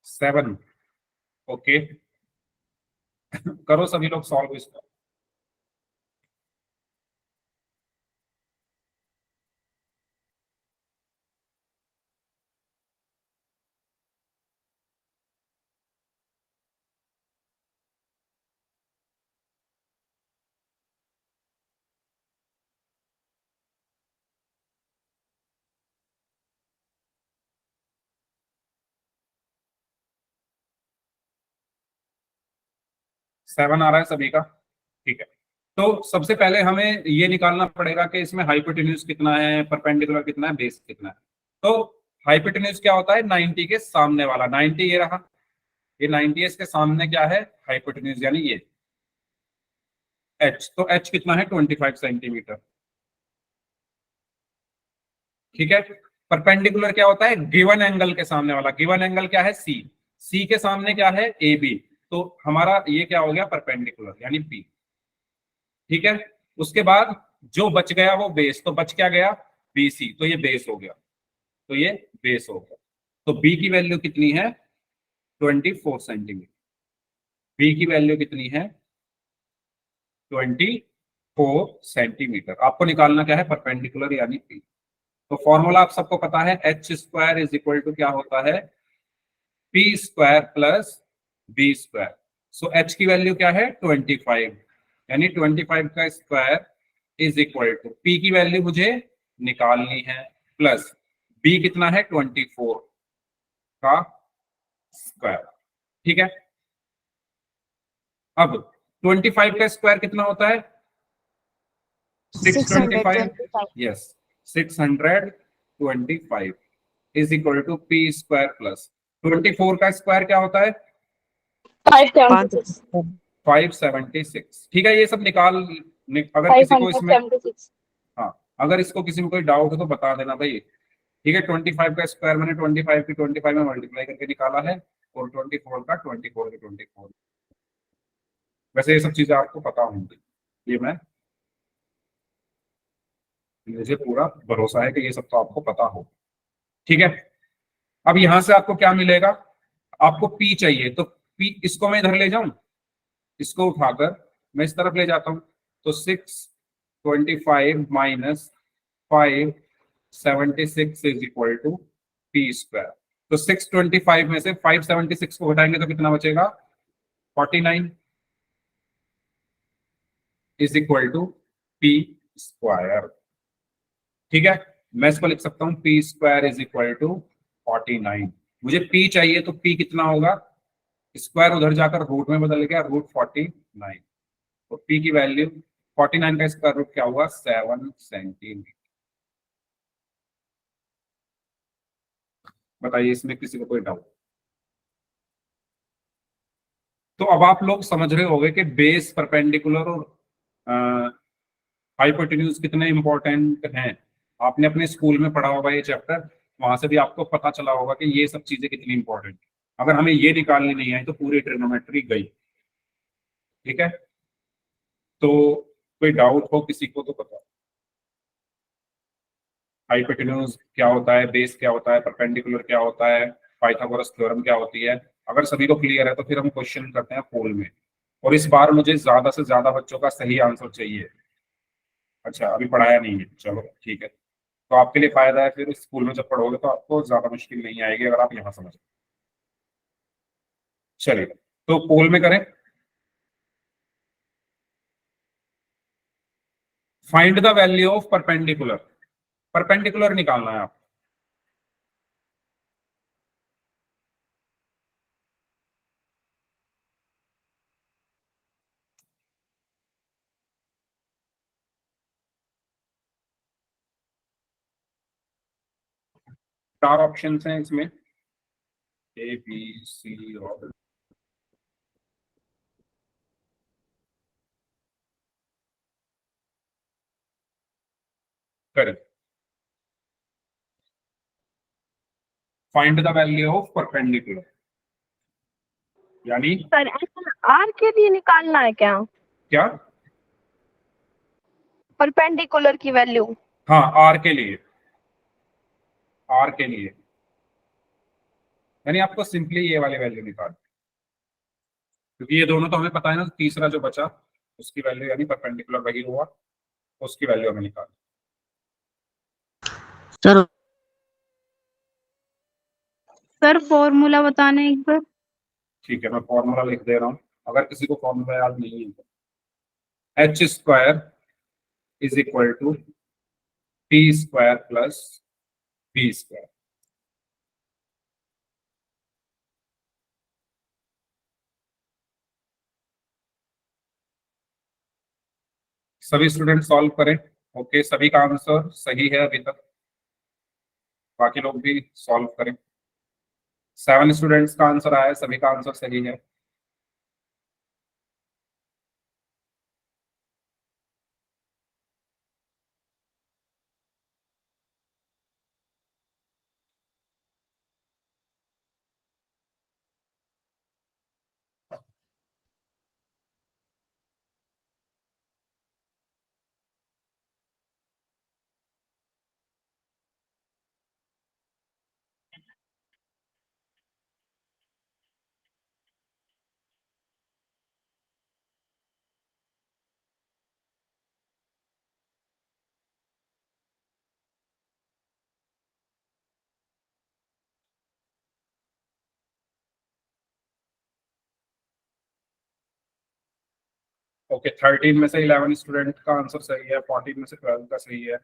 B: सेवन, ओके, करो सभी लोग सॉल्व इसको। सेवन आ रहा है सभी का, ठीक है। तो सबसे पहले हमें ये निकालना पड़ेगा कि इसमें हाइपोटेन्यूज कितना है, परपेंडिकुलर कितना है, बेस कितना है। तो हाइपोटेन्यूज क्या होता है, 90 के सामने वाला, 90 ये रहा, ये 90 इसके सामने क्या है, हाइपोटेन्यूज, यानी ये एच। तो एच कितना है, 25 सेंटीमीटर। ठीक है, परपेंडिकुलर क्या होता है, गिवन एंगल के सामने वाला। गिवन एंगल क्या है, सी। सी के सामने क्या है, ए बी। तो हमारा ये क्या हो गया, परपेंडिकुलर यानी पी। ठीक है, उसके बाद जो बच गया वो बेस, तो बच क्या गया, बी सी, तो ये बेस हो गया, तो ये बेस हो गया। तो बी की वैल्यू कितनी है, 24 सेंटीमीटर। बी की वैल्यू कितनी है, 24 सेंटीमीटर। आपको निकालना क्या है, परपेंडिकुलर यानी पी। तो फॉर्मूला आप सबको पता है, H square is equal to क्या होता है, P square plus B square. So H की वैल्यू क्या है, 25, यानी 25 का square is equal to P की वैल्यू मुझे निकालनी है, प्लस बी कितना है, 24 का स्क्वायर। ठीक है, अब 25 का स्क्वायर कितना होता है, 625।
A: 625।
B: Yes, 625 is equal to P square plus 24 का स्क्वायर क्या होता है,
A: 576।
B: 576। ठीक है, ये सब अगर किसी को इसमें,
A: 576।
B: हाँ, अगर इसको किसी में कोई डाउट हो तो बता देना भाई। ठीक है, 25 का स्क्वायर मैंने 25 की 25 में मल्टीप्लाई करके निकाला है, और 24 का 24 के 24। वैसे ये सब चीजें आपको पता होंगी, ये मुझे पूरा भरोसा है कि ये सब तो आपको पता हो। ठीक है, अब यहां से आपको क्या मिलेगा, आपको पी चाहिए, तो पी इसको मैं इधर ले जाऊं, इसको उठाकर मैं इस तरफ ले जाता हूं, तो 625 minus 576 is equal to P square. तो 625 में से 576 को घटाएंगे तो कितना बचेगा, 49 is equal to P square. ठीक है, मैं इसको लिख सकता हूँ P square is equal to 49। मुझे पी चाहिए तो पी कितना होगा, स्क्वायर उधर जाकर रूट में बदल गया, रूट 49। तो पी की वैल्यू 49 का स्क्वायर रूट क्या हुआ, 7 सेंटीमीटर। बताइए इसमें किसी को कोई डाउट? तो अब आप लोग समझ रहे होंगे कि बेस, परपेंडिकुलर और हाइपोटेन्यूज कितने इंपॉर्टेंट हैं। आपने अपने स्कूल में पढ़ा होगा ये चैप्टर, वहां से भी आपको पता चला होगा कि ये सब चीजें कितनी इंपॉर्टेंट है। अगर हमें ये निकालनी नहीं आई तो पूरी ट्रिग्नोमेट्री गई। ठीक है, तो कोई डाउट हो किसी को तो बताओ। हाइपोटेन्यूज क्या होता है, बेस क्या होता है, परपेंडिकुलर क्या होता है, पाइथागोरस थ्योरम क्या होती है। अगर सभी को क्लियर है तो फिर हम क्वेश्चन करते हैं पोल में। और इस बार मुझे ज्यादा से ज्यादा बच्चों का सही आंसर चाहिए। अच्छा अभी पढ़ाया नहीं है, चलो ठीक है। तो आपके लिए फायदा है, फिर स्कूल में जब पढ़ोगे तो आपको ज्यादा मुश्किल नहीं आएगी अगर आप यहाँ समझ। चलिए तो पोल में करें। Find the value of perpendicular. Perpendicular निकालना है आप। चार ऑप्शन हैं इसमें, ए बी सी और करें। Find the value of perpendicular यानी
A: सर आर के लिए निकालना है क्या,
B: क्या?
A: परपेंडिकुलर की वैल्यू?
B: हाँ आर के लिए, आर के लिए यानी आपको सिंपली ये वाली वैल्यू निकाल, क्योंकि ये दोनों तो हमें पता है ना, तीसरा जो बचा उसकी वैल्यू यानी परपेंडिकुलर वही हुआ, उसकी वैल्यू हमें निकाल।
C: सर सर फॉर्मूला बताने एक बार।
B: ठीक है मैं फॉर्मूला लिख दे रहा हूँ, अगर किसी को फॉर्मूला याद नहीं है तो H square is equal to T square plus B square. सभी स्टूडेंट सॉल्व करें। ओके सभी का आंसर सही है अभी तक, बाकी लोग भी सॉल्व करें। 7 स्टूडेंट्स का आंसर आया है, सभी का आंसर सही है। ओके 13 में से 11 स्टूडेंट का आंसर सही है, 14 में से 12 का सही है।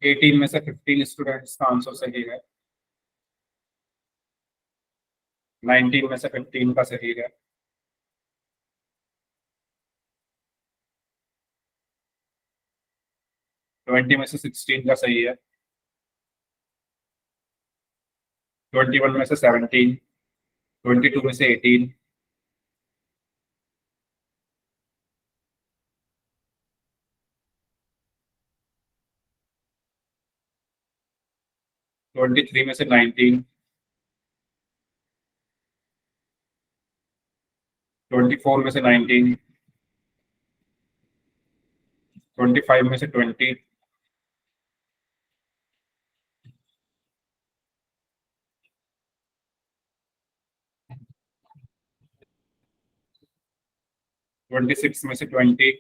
B: एटीन में से 15 स्टूडेंट्स का आंसर सही है। 19 में से 15 का सही है। 20 में से 16 का सही है। 21 में से 17, 22 में से 18, 23 में से 19, 24 में से 19, 25 में से 20, 26 में से 20,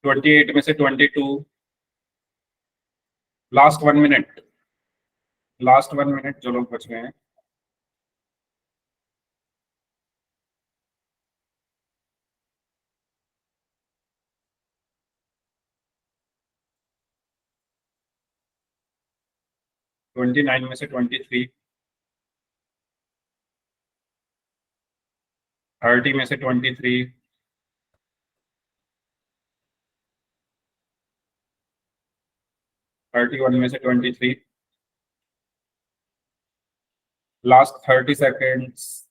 B: 28 में से 22, लास्ट 1 मिनट, लास्ट 1 मिनट जो लोग बच गए हैं। ट्वेंटी 29 में से 23, 30 में से 23, 31 में से 23, लास्ट 30 सेकेंड्स,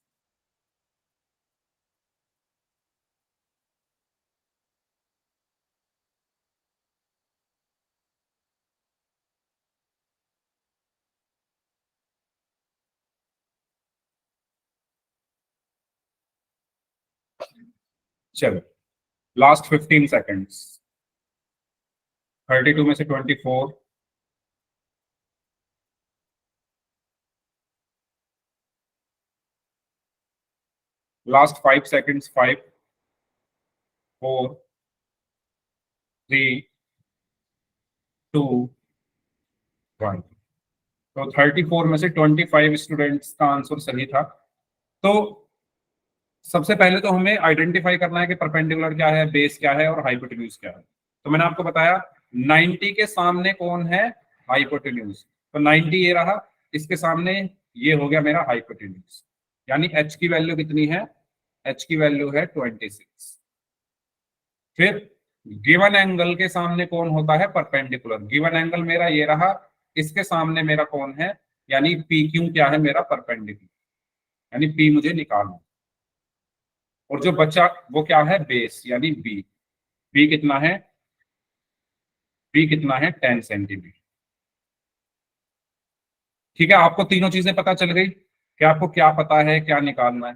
B: चलो लास्ट 15 सेकेंड्स, 32 में से 24, लास्ट 5 सेकेंड्स, 5, 4, 3, 2, 1। तो 34 में से 25 स्टूडेंट्स का आंसर सही था। तो सबसे पहले तो हमें आइडेंटिफाई करना है कि परपेंडिकुलर क्या है, बेस क्या है और हाइपोटेन्यूज क्या है। तो मैंने आपको बताया 90 के सामने कौन है, हाइपोटेन्यूज। तो 90 ये रहा, इसके सामने ये हो गया मेरा हाइपोटेन्यूज, यानी h की वैल्यू कितनी है, h की वैल्यू है 26। फिर गिवन एंगल के सामने कौन होता है, परपेंडिकुलर। गिवन एंगल मेरा ये रहा, इसके सामने मेरा कौन है, यानी पी क्यू क्या है मेरा, परपेंडिकुलर, यानी पी मुझे निकालना। और जो बचा वो क्या है, बेस, यानी बी। बी कितना है, बी कितना है 10 सेंटीमीटर। ठीक है, आपको तीनों चीजें पता चल गई कि आपको क्या पता है, क्या निकालना है।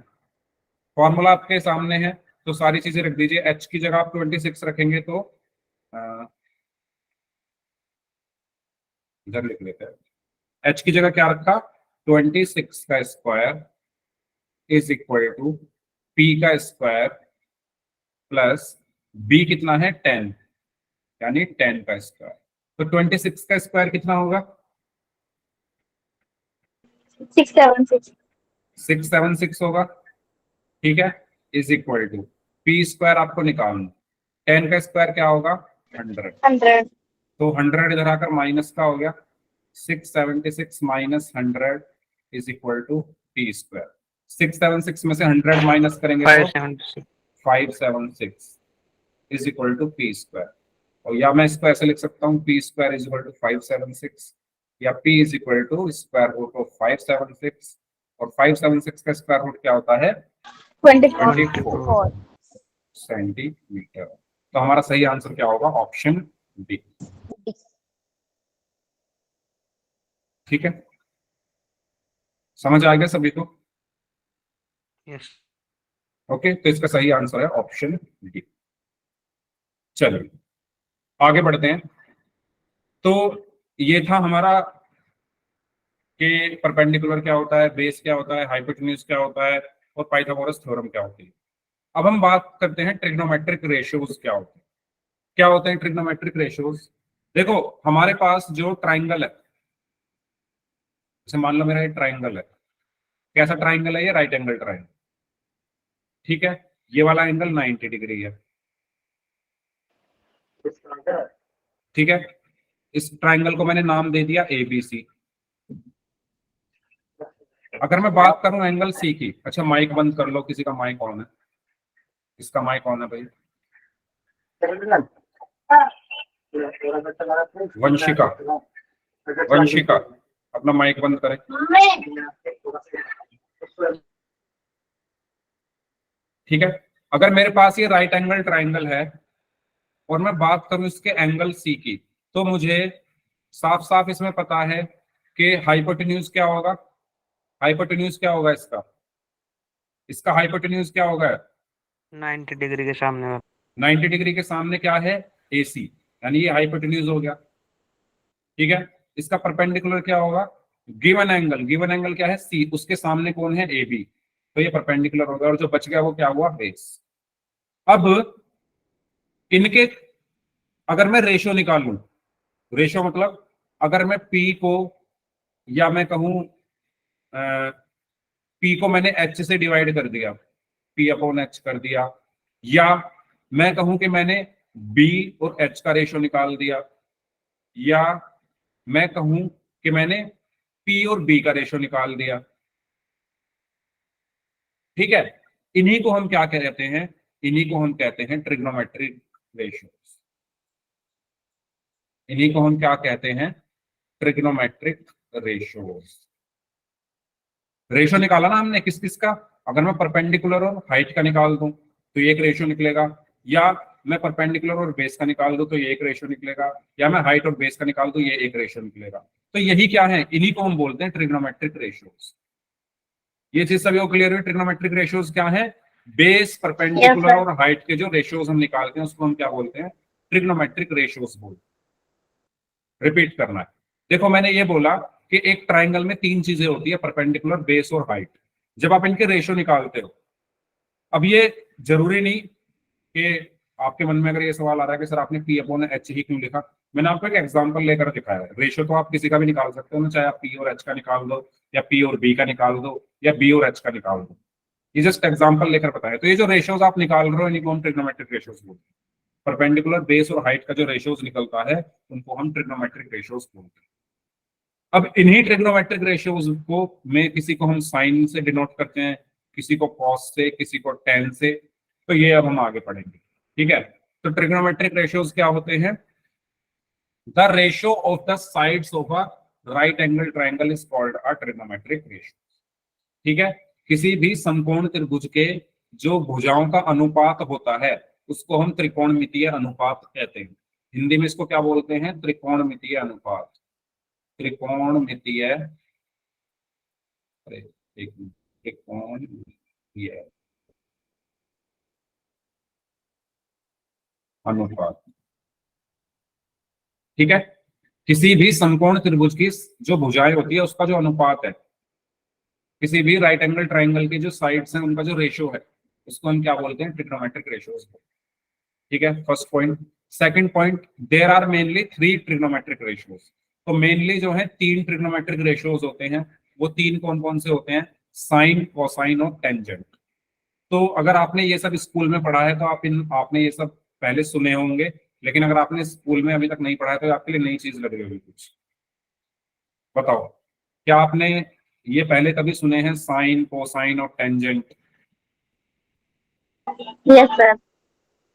B: फॉर्मूला आपके सामने है, तो सारी चीजें रख दीजिए। एच की जगह आप 26 रखेंगे तो इधर लिख लेते हैं। एच की जगह क्या रखा, 26 का square is equal to P का स्क्वायर प्लस बी कितना है 10, यानी 10 का स्क्वायर। तो 26 का स्क्वायर कितना होगा,
A: 676।
B: 676 होगा। ठीक है, is equal to P square आपको निकालना, 10 का स्क्वायर क्या होगा 100।
A: 100।
B: तो 100 इधर आकर माइनस का हो गया, 676 minus 100 is equal to P square. 676 में से 100 माइनस करेंगे तो 576 is equal to P square. और या मैं इसको ऐसे लिख सकता हूँ, P square is equal to 576, या P is equal to square root of 576। और 576 का स्क्वायर रूट क्या होता है,
A: 24।
B: सेंटीमीटर। तो हमारा सही आंसर क्या होगा, ऑप्शन बी। ठीक है, समझ आ गया सभी को।
D: यस।
B: ओके, तो इसका सही आंसर है ऑप्शन डी। चलिए आगे बढ़ते हैं। तो ये था हमारा कि परपेंडिकुलर क्या होता है, बेस क्या होता है, हाइपोटेन्यूज क्या होता है और पाइथागोरस थ्योरम क्या होती है। अब हम बात करते हैं ट्रिग्नोमेट्रिक रेशियोज क्या होते हैं। क्या होते हैं ट्रिग्नोमेट्रिक रेशियोज, देखो हमारे पास जो ट्राइंगल है, जैसे मान लो मेरा ये ट्राइंगल है, कैसा ट्राइंगल है ये, राइट एंगल ट्राइंगल। ठीक है, ये वाला एंगल 90 डिग्री है। ठीक है, इस ट्राइंगल को मैंने नाम दे दिया ABC। अगर मैं बात करूं एंगल सी की, अच्छा माइक बंद कर लो, किसी का माइक ऑन है, इसका माइक ऑन है भाई, वंशिका, वंशिका अपना माइक बंद करें। ठीक है, अगर मेरे पास ये राइट एंगल ट्राइंगल है और मैं बात करूं इसके एंगल सी की, तो मुझे साफ साफ इसमें पता है कि हाइपोटेन्यूज क्या होगा, हाइपोटेन्यूज क्या होगा इसका, इसका हाइपोटेन्यूज क्या होगा,
D: 90 डिग्री के सामने।
B: 90 डिग्री के सामने क्या है, AC, यानी ये हाइपोटेन्यूज हो गया। ठीक है, इसका परपेंडिकुलर क्या होगा, गिवन एंगल, गिवन एंगल क्या है C, उसके सामने कौन है AB, तो ये परपेंडिकुलर होगा। और जो बच गया वो क्या हुआ, बेस। अब इनके अगर मैं रेशियो निकाल लूं, रेशियो मतलब अगर मैं पी को, या मैं कहूं पी को मैंने एच से डिवाइड कर दिया, पी अपॉन एच कर दिया, या मैं कहूं कि मैंने बी और एच का रेशियो निकाल दिया, या मैं कहूं कि मैंने पी और बी का रेशियो निकाल दिया, ठीक है, इन्हीं को हम क्या कहते हैं, इन्हीं को हम कहते हैं ट्रिग्नोमेट्रिक रेशियोज। इन्हीं को हम क्या कहते हैं, ट्रिग्नोमेट्रिक रेशियोज। रेशियो निकाला ना हमने किस किस का, अगर मैं परपेंडिकुलर और हाइट का निकाल दूं तो ये एक रेशियो निकलेगा, या मैं परपेंडिकुलर और बेस का निकाल दूं तो ये एक रेशियो निकलेगा, या मैं हाइट और बेस का निकाल दूं ये एक रेशियो निकलेगा। तो यही क्या है, इन्हीं को हम बोलते हैं ट्रिग्नोमेट्रिक रेशियोज। ये चीज सभी को क्लियर हुई, ट्रिग्नोमेट्रिक रेशियोज क्या है, बेस, परपेंडिकुलर
A: sir.
B: और हाइट के जो रेशियोज हम निकालते हैं उसको हम क्या बोलते हैं, ट्रिग्नोमेट्रिक रेशियोज बोलते हैं। रिपीट करना है, देखो मैंने ये बोला कि एक ट्राइंगल में तीन चीजें होती है, परपेंडिकुलर, बेस और हाइट। जब आप इनके रेशियो निकालते हो, अब ये जरूरी नहीं कि आपके मन में अगर ये सवाल आ रहा है कि सर आपने पी अपॉन एच ही क्यों लिखा, मैंने आपको एक एग्जांपल लेकर दिखाया है। रेशियो तो आप किसी का भी निकाल सकते हो ना, चाहे आप पी और एच का निकाल दो, या पी और बी का निकाल दो, या बी और एच का निकाल दो, ये जस्ट एग्जांपल लेकर बताया। तो ये जो रेशियोज आप निकाल रहे हो इनको हम ट्रिग्नोमेट्रिक रेशियोज बोलते हैं। परपेंडिकुलर, बेस और हाइट का जो रेशियोज निकलता है उनको हम ट्रिग्नोमेट्रिक रेशियोज बोलते हैं। अब इन्हीं ट्रिग्नोमेट्रिक रेशियोज को में किसी को हम साइन से डिनोट करते हैं, किसी को कॉस से, किसी को टेन से। तो ये अब हम आगे पढ़ेंगे, ठीक है। तो ट्रिग्नोमेट्रिक रेशियोज क्या होते हैं, the ratio of the sides of a right angle triangle is called a trigonometric ratio, ठीक है। किसी भी समकोण त्रिभुज के जो भुजाओं का अनुपात होता है उसको हम त्रिकोणमितीय अनुपात कहते हैं। हिंदी में इसको क्या बोलते हैं, त्रिकोणमितीय अनुपात। त्रिकोणमितीय, अरे एक मिनट, त्रिकोणमितीय अनुपात, ठीक है। किसी भी समकोण त्रिभुज की जो भुजाएं होती है उसका जो अनुपात है, किसी भी राइट एंगल ट्राइंगल की जो साइड्स हैं उनका जो रेशियो है उसको हम क्या बोलते हैं, ट्रिग्नोमेट्रिक रेशियोज, ठीक है। First point. Second point, there are mainly three trigonometric ratios. तो मेनली जो है तीन ट्रिग्नोमेट्रिक रेशियोज होते हैं। वो तीन कौन कौन से होते हैं, साइन, कोसाइन और टेंजेंट। तो अगर आपने ये सब स्कूल में पढ़ा है तो आपने ये सब पहले सुने होंगे, लेकिन अगर आपने स्कूल में अभी तक नहीं पढ़ा है तो आपके लिए नई चीज लग रही होगी कुछ। बताओ, क्या आपने ये पहले कभी सुने हैं, साइन, कोसाइन और टेंजेंट?
A: Yes, sir.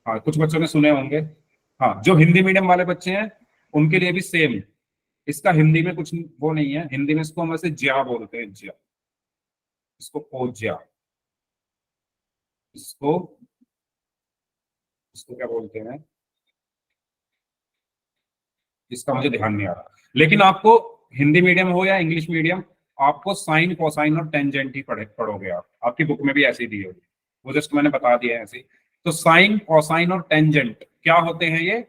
B: हाँ, कुछ बच्चों ने सुने होंगे। हाँ, जो हिंदी मीडियम वाले बच्चे हैं उनके लिए भी सेम। इसका हिंदी में कुछ वो नहीं है, हिंदी में इसको हम वैसे ज्या बोलते हैं, ज्या, इसको कोज्या, इसको इसको क्या बोलते हैं, इसका मुझे ध्यान नहीं आ रहा। लेकिन आपको हिंदी मीडियम हो या इंग्लिश मीडियम, आपको साइन, कोसाइन और टेंजेंट ही पढ़ोगे आप, आपकी बुक में भी ऐसे ही दी होगी, वो जस्ट मैंने बता दिया है ऐसे ही। तो साइन, कोसाइन और टेंजेंट क्या होते हैं, ये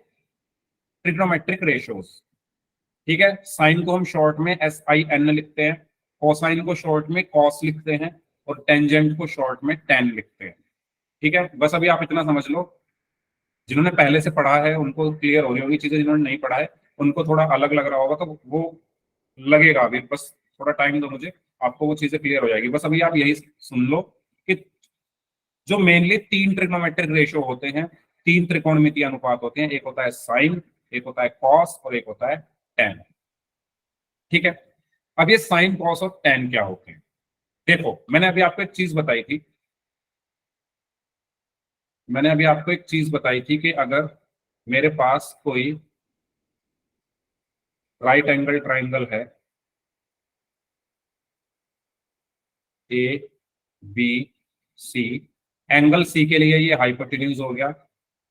B: ट्रिग्नोमेट्रिक रेशियोज, ठीक है। साइन को हम शॉर्ट में SIN लिखते हैं, कोसाइन को शॉर्ट में कॉस लिखते हैं, और टेंजेंट को शॉर्ट में टेन लिखते हैं, ठीक है। बस अभी आप इतना समझ लो, जिन्होंने पहले से पढ़ा है उनको क्लियर हो रही होगी चीजें, जिन्होंने नहीं पढ़ा है उनको थोड़ा अलग लग रहा होगा, तो वो लगेगा अभी, बस थोड़ा टाइम दो मुझे, आपको वो चीजें क्लियर हो जाएगी। बस अभी आप यही सुन लो कि जो मेनली तीन ट्रिग्नोमेट्रिक रेशियो होते हैं, तीन त्रिकोणमितीय अनुपात होते हैं, एक होता है साइन, एक होता है कॉस और एक होता है टेन, ठीक है। अब ये साइन, कॉस और टेन क्या होते हैं, देखो मैंने अभी आपको एक चीज बताई थी, मैंने अभी आपको एक चीज बताई थी कि अगर मेरे पास कोई राइट एंगल ट्राइंगल है, ABC, एंगल सी के लिए ये हाइपोटेन्यूज हो गया,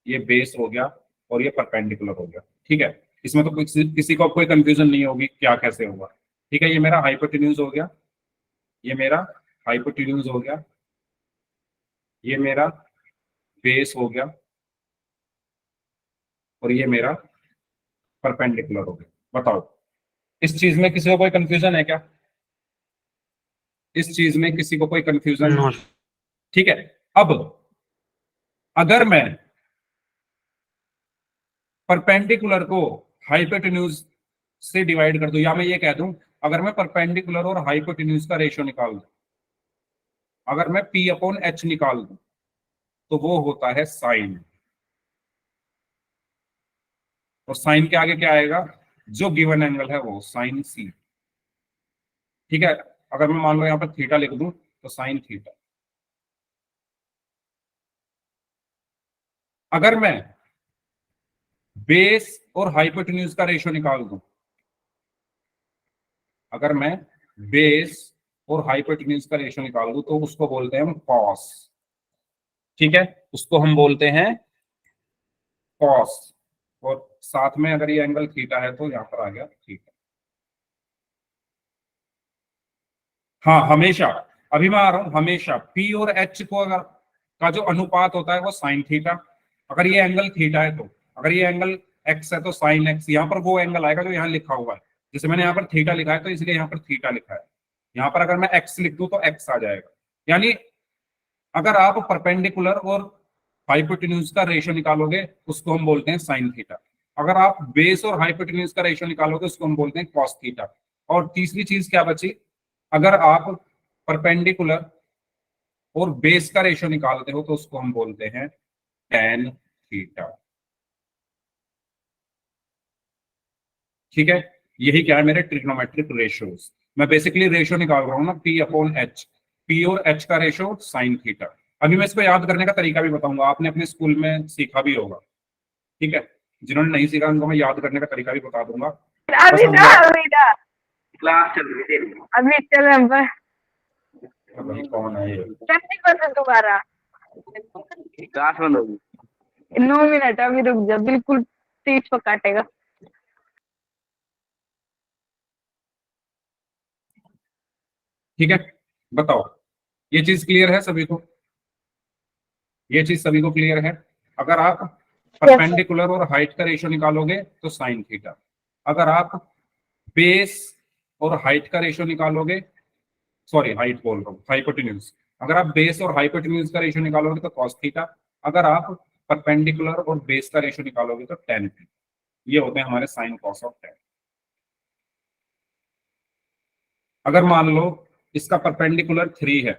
B: ये बेस हो गया, और ये परपेंडिकुलर हो गया, ठीक है। इसमें तो किसी को कोई कंफ्यूजन नहीं होगी क्या कैसे होगा, ठीक है। ये मेरा हाइपोटेन्यूज हो गया, ये मेरा हाइपोटेन्यूज हो गया, ये मेरा बेस हो गया, और ये मेरा परपेंडिकुलर हो गया। बताओ, इस चीज में किसी को कोई कंफ्यूजन है क्या, इस चीज में किसी को कोई कंफ्यूजन?
D: नो।
B: ठीक है। अब अगर मैं परपेंडिकुलर को हाइपोटेन्यूज से डिवाइड कर दो, या मैं ये कह दूं अगर मैं परपेंडिकुलर और हाइपोटेन्यूज का रेशियो निकाल दूं, अगर मैं P अपॉन H निकाल दूं तो वो होता है साइन, और साइन के आगे क्या आएगा, जो गिवन एंगल है वो साइन C। ठीक है, अगर मैं मान लो यहां पर थीटा लिख दूं तो साइन थीटा। अगर मैं बेस और हाइपोटेन्यूज का रेशियो निकाल दूं, अगर मैं बेस और हाइपोटेन्यूज का रेशियो निकाल दूं तो उसको बोलते हैं हम कॉस। ठीक है, उसको हम बोलते हैं कॉस, और साथ में अगर ये एंगल थीटा है तो यहां पर आ गया थीटा। हाँ हमेशा, अभी मैं आ रहा हूं, हमेशा P और H को अगर का जो अनुपात होता है वो साइन थीटा। अगर ये एंगल थीटा है तो, अगर ये एंगल x है तो साइन x, यहाँ पर वो एंगल आएगा जो यहाँ लिखा हुआ है। जैसे मैंने यहाँ पर थीटा लिखा है तो इसलिए यहाँ पर थीटा लिखा है, यहाँ पर अगर मैं x लिख दूं तो x आ जाएगा। यानी अगर आप परपेंडिकुलर और हाइपोटेन्यूज का रेशियो निकालोगे उसको हम बोलते हैं साइन थीटा। अगर आप बेस और हाइपोटेन्यूज का रेशियो निकालोगे उसको हम बोलते हैं कॉस थीटा। और तीसरी चीज क्या बची, अगर आप परपेंडिकुलर और बेस का रेशियो निकालते हो तो उसको हम बोलते हैं tan थीटा। ठीक है, यही क्या है मेरे ट्रिग्नोमेट्रिक रेशियोज। मैं बेसिकली रेशियो निकाल रहा हूं ना P अपॉन H, P और H का रेशियो साइन थीटा। अभी मैं इसको याद करने का तरीका भी बताऊंगा, आपने अपने स्कूल में सीखा भी होगा। ठीक है, जिन्होंने नहीं सीखा उनको मैं याद करने का तरीका भी बता दूंगा।
C: अभी
B: बस
C: ना
B: हम-
C: अभी ना
D: क्लास चल रही थी।
C: अभी चल रहा है
B: भाई कौन है ये?
C: 30% तुम्हारा।
D: क्लास बंद होगी।
C: 9 मिनट अभी रुक जा, बिल्कुल 30 पर काटेगा।
B: ठीक है, बताओ, ये चीज क्लियर है सभी को? ये चीज सभी को क्लियर है? अगर आप परपेंडिकुलर और हाइट का रेशियो निकालोगे तो साइन थीटा, अगर आप बेस और हाइट का रेशियो निकालोगे, सॉरी हाइट बोल रहा हूँ, हाइपोटेन्यूज, अगर आप बेस और हाइपोटेन्यूज का रेशियो निकालोगे तो कॉस थीटा, अगर आप परपेंडिकुलर और बेस का रेशियो निकालोगे तो टेन थीटा। ये होते हैं हमारे साइन कॉस ऑफ टेन। अगर मान लो इसका परपेंडिकुलर 3 है,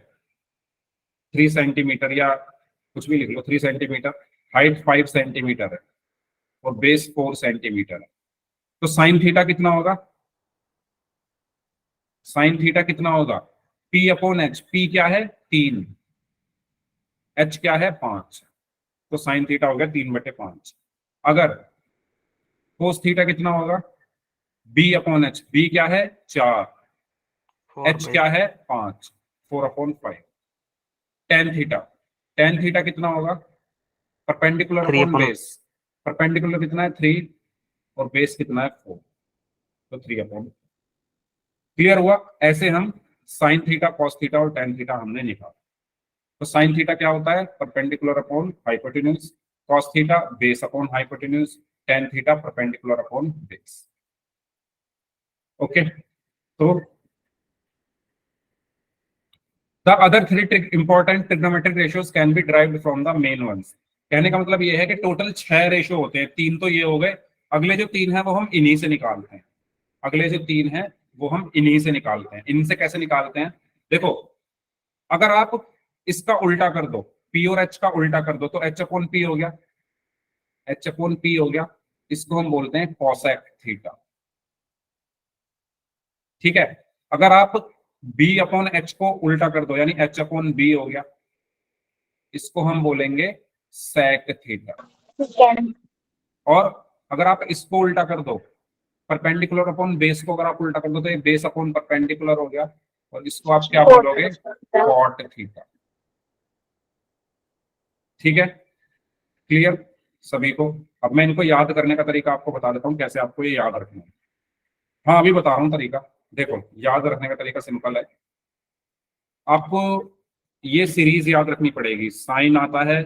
B: 3 सेंटीमीटर या कुछ भी लिख लो, 3 सेंटीमीटर, हाइट 5 सेंटीमीटर है और बेस 4 सेंटीमीटर है, तो साइन थीटा कितना होगा? साइन थीटा कितना होगा? P upon H। P क्या है? 3, H क्या है? 5, तो साइन थीटा हो गया 3/5। अगर कोस थीटा कितना होगा? B upon H। B क्या है? 4, H क्या है? 5, 4/5। टेन थीटा, टेन थीटा कितना होगा? परपेंडिकुलर अपॉन बेस, परपेंडिकुलर कितना है? 3 और बेस कितना है? 4, तो 3/4। क्लियर हुआ? ऐसे हम साइन थीटा, कॉस थीटा और टेन थीटा हमने निकाला। तो साइन थीटा क्या होता है? Perpendicular upon hypotenuse, cos theta base upon hypotenuse, tan theta perpendicular upon base. Okay, तो the other 3 important trigonometric ratios can be derived from the main ones. कहने का मतलब ये है कि टोटल 6 रेशियो होते हैं, 3 तो ये हो गए, अगले जो 3 है वो हम इन्हीं से निकालते हैं। अगले जो 3 है वो हम इन्हीं से निकालते हैं। इनसे कैसे निकालते हैं? देखो, अगर आप इसका उल्टा कर दो, P और H का उल्टा कर दो तो H अपॉन P हो गया, H अपॉन P हो गया, इसको हम बोलते हैं कॉसेक थीटा। ठीक है, अगर आप B अपॉन H को उल्टा कर दो यानी H अपॉन B हो गया, इसको हम बोलेंगे सेक थीटा। और अगर आप इसको उल्टा कर दो, परपेंडिकुलर अपॉन बेस को अगर आप उल्टा कर दो तो ये बेस अपॉन परपेंडिकुलर हो गया, और इसको आप क्या बोलोगे? Cot theta. ठीक है, क्लियर सभी को? अब मैं इनको याद करने का तरीका आपको बता देता हूँ, कैसे आपको ये याद रखना है। हाँ अभी बता रहा हूँ तरीका। देखो, याद रखने का तरीका सिंपल है, आपको ये सीरीज याद रखनी पड़ेगी। साइन आता है,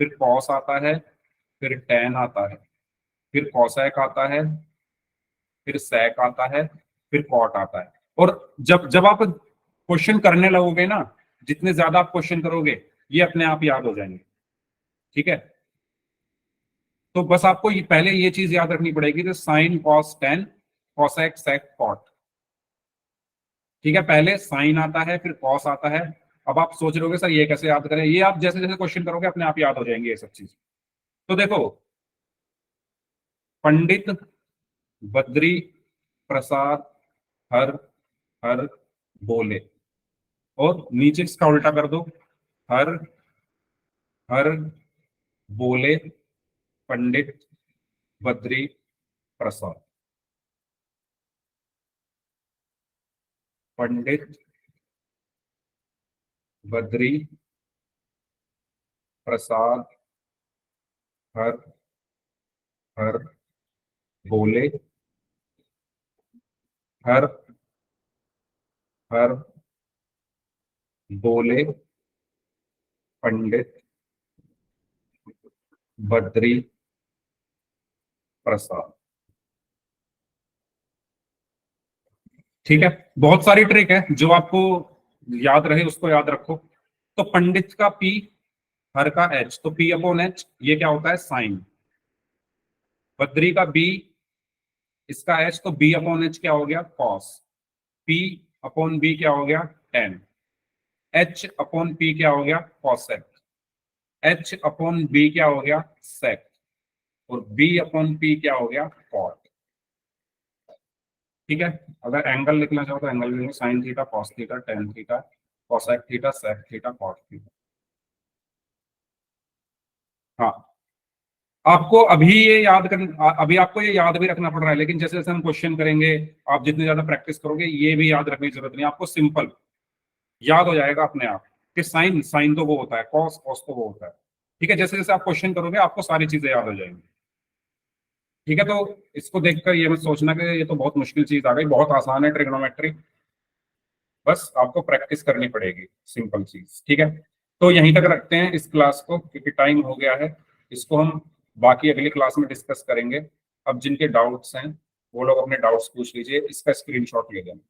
B: फिर कॉस आता है, फिर टेन आता है, फिर कॉसेक आता है, फिर सेक आता है, फिर कॉट आता है। और जब जब आप क्वेश्चन करने लगोगे ना, जितने ज्यादा आप क्वेश्चन करोगे ये अपने आप याद हो जाएंगे। ठीक है, तो बस आपको पहले ये चीज याद रखनी पड़ेगी, तो sine cos tan cosec sec cot. ठीक है, पहले साइन आता है फिर कॉस आता है। अब आप सोच रहे होगे सर ये कैसे याद करें, ये आप जैसे जैसे क्वेश्चन करोगे अपने आप याद हो जाएंगे ये सब चीज। तो देखो, पंडित बद्री प्रसाद हर हर बोले, और नीचे इसका उल्टा कर दो, हर हर बोले पंडित बद्री प्रसाद। पंडित बद्री प्रसाद हर हर बोले, हर हर बोले पंडित बद्री प्रसाद। ठीक है, बहुत सारी ट्रिक है, जो आपको याद रहे उसको याद रखो। तो पंडित का पी, हर का एच, तो पी अपॉन एच ये क्या होता है साइन। बद्री का बी, इसका एच, तो बी अपॉन एच क्या हो गया कॉस। पी अपॉन बी क्या हो गया टेन। एच अपॉन पी क्या हो गया कॉसेक। एच अपॉन बी क्या हो गया सेक। और बी अपॉन पी क्या हो गया कॉट। ठीक है, अगर एंगल लिखना चाहो तो एंगल लिखेंगे, sine theta cos theta tan theta cosec theta sec theta cot theta. हाँ, आपको अभी ये याद कर, अभी आपको ये याद भी रखना पड़ रहा है, लेकिन जैसे जैसे हम क्वेश्चन करेंगे, आप जितनी ज्यादा प्रैक्टिस करोगे ये भी याद रखने की जरूरत नहीं, आपको सिंपल याद हो जाएगा अपने आप कि साइन साइन तो वो होता है, कॉस कॉस तो वो होता है। ठीक है, जैसे जैसे आप क्वेश्चन करोगे आपको सारी चीजें याद हो जाएंगी। ठीक है, तो इसको देखकर ये मत सोचना कि ये तो बहुत मुश्किल चीज आ गई, बहुत आसान है ट्रिग्नोमेट्री, बस आपको प्रैक्टिस करनी पड़ेगी, सिंपल चीज। ठीक है, तो यहीं तक रखते हैं इस क्लास को, क्योंकि टाइम हो गया है। इसको हम बाकी अगली क्लास में डिस्कस करेंगे। अब जिनके डाउट्स हैं वो लोग अपने डाउट्स पूछ लीजिए, इसका स्क्रीनशॉट ले लेना।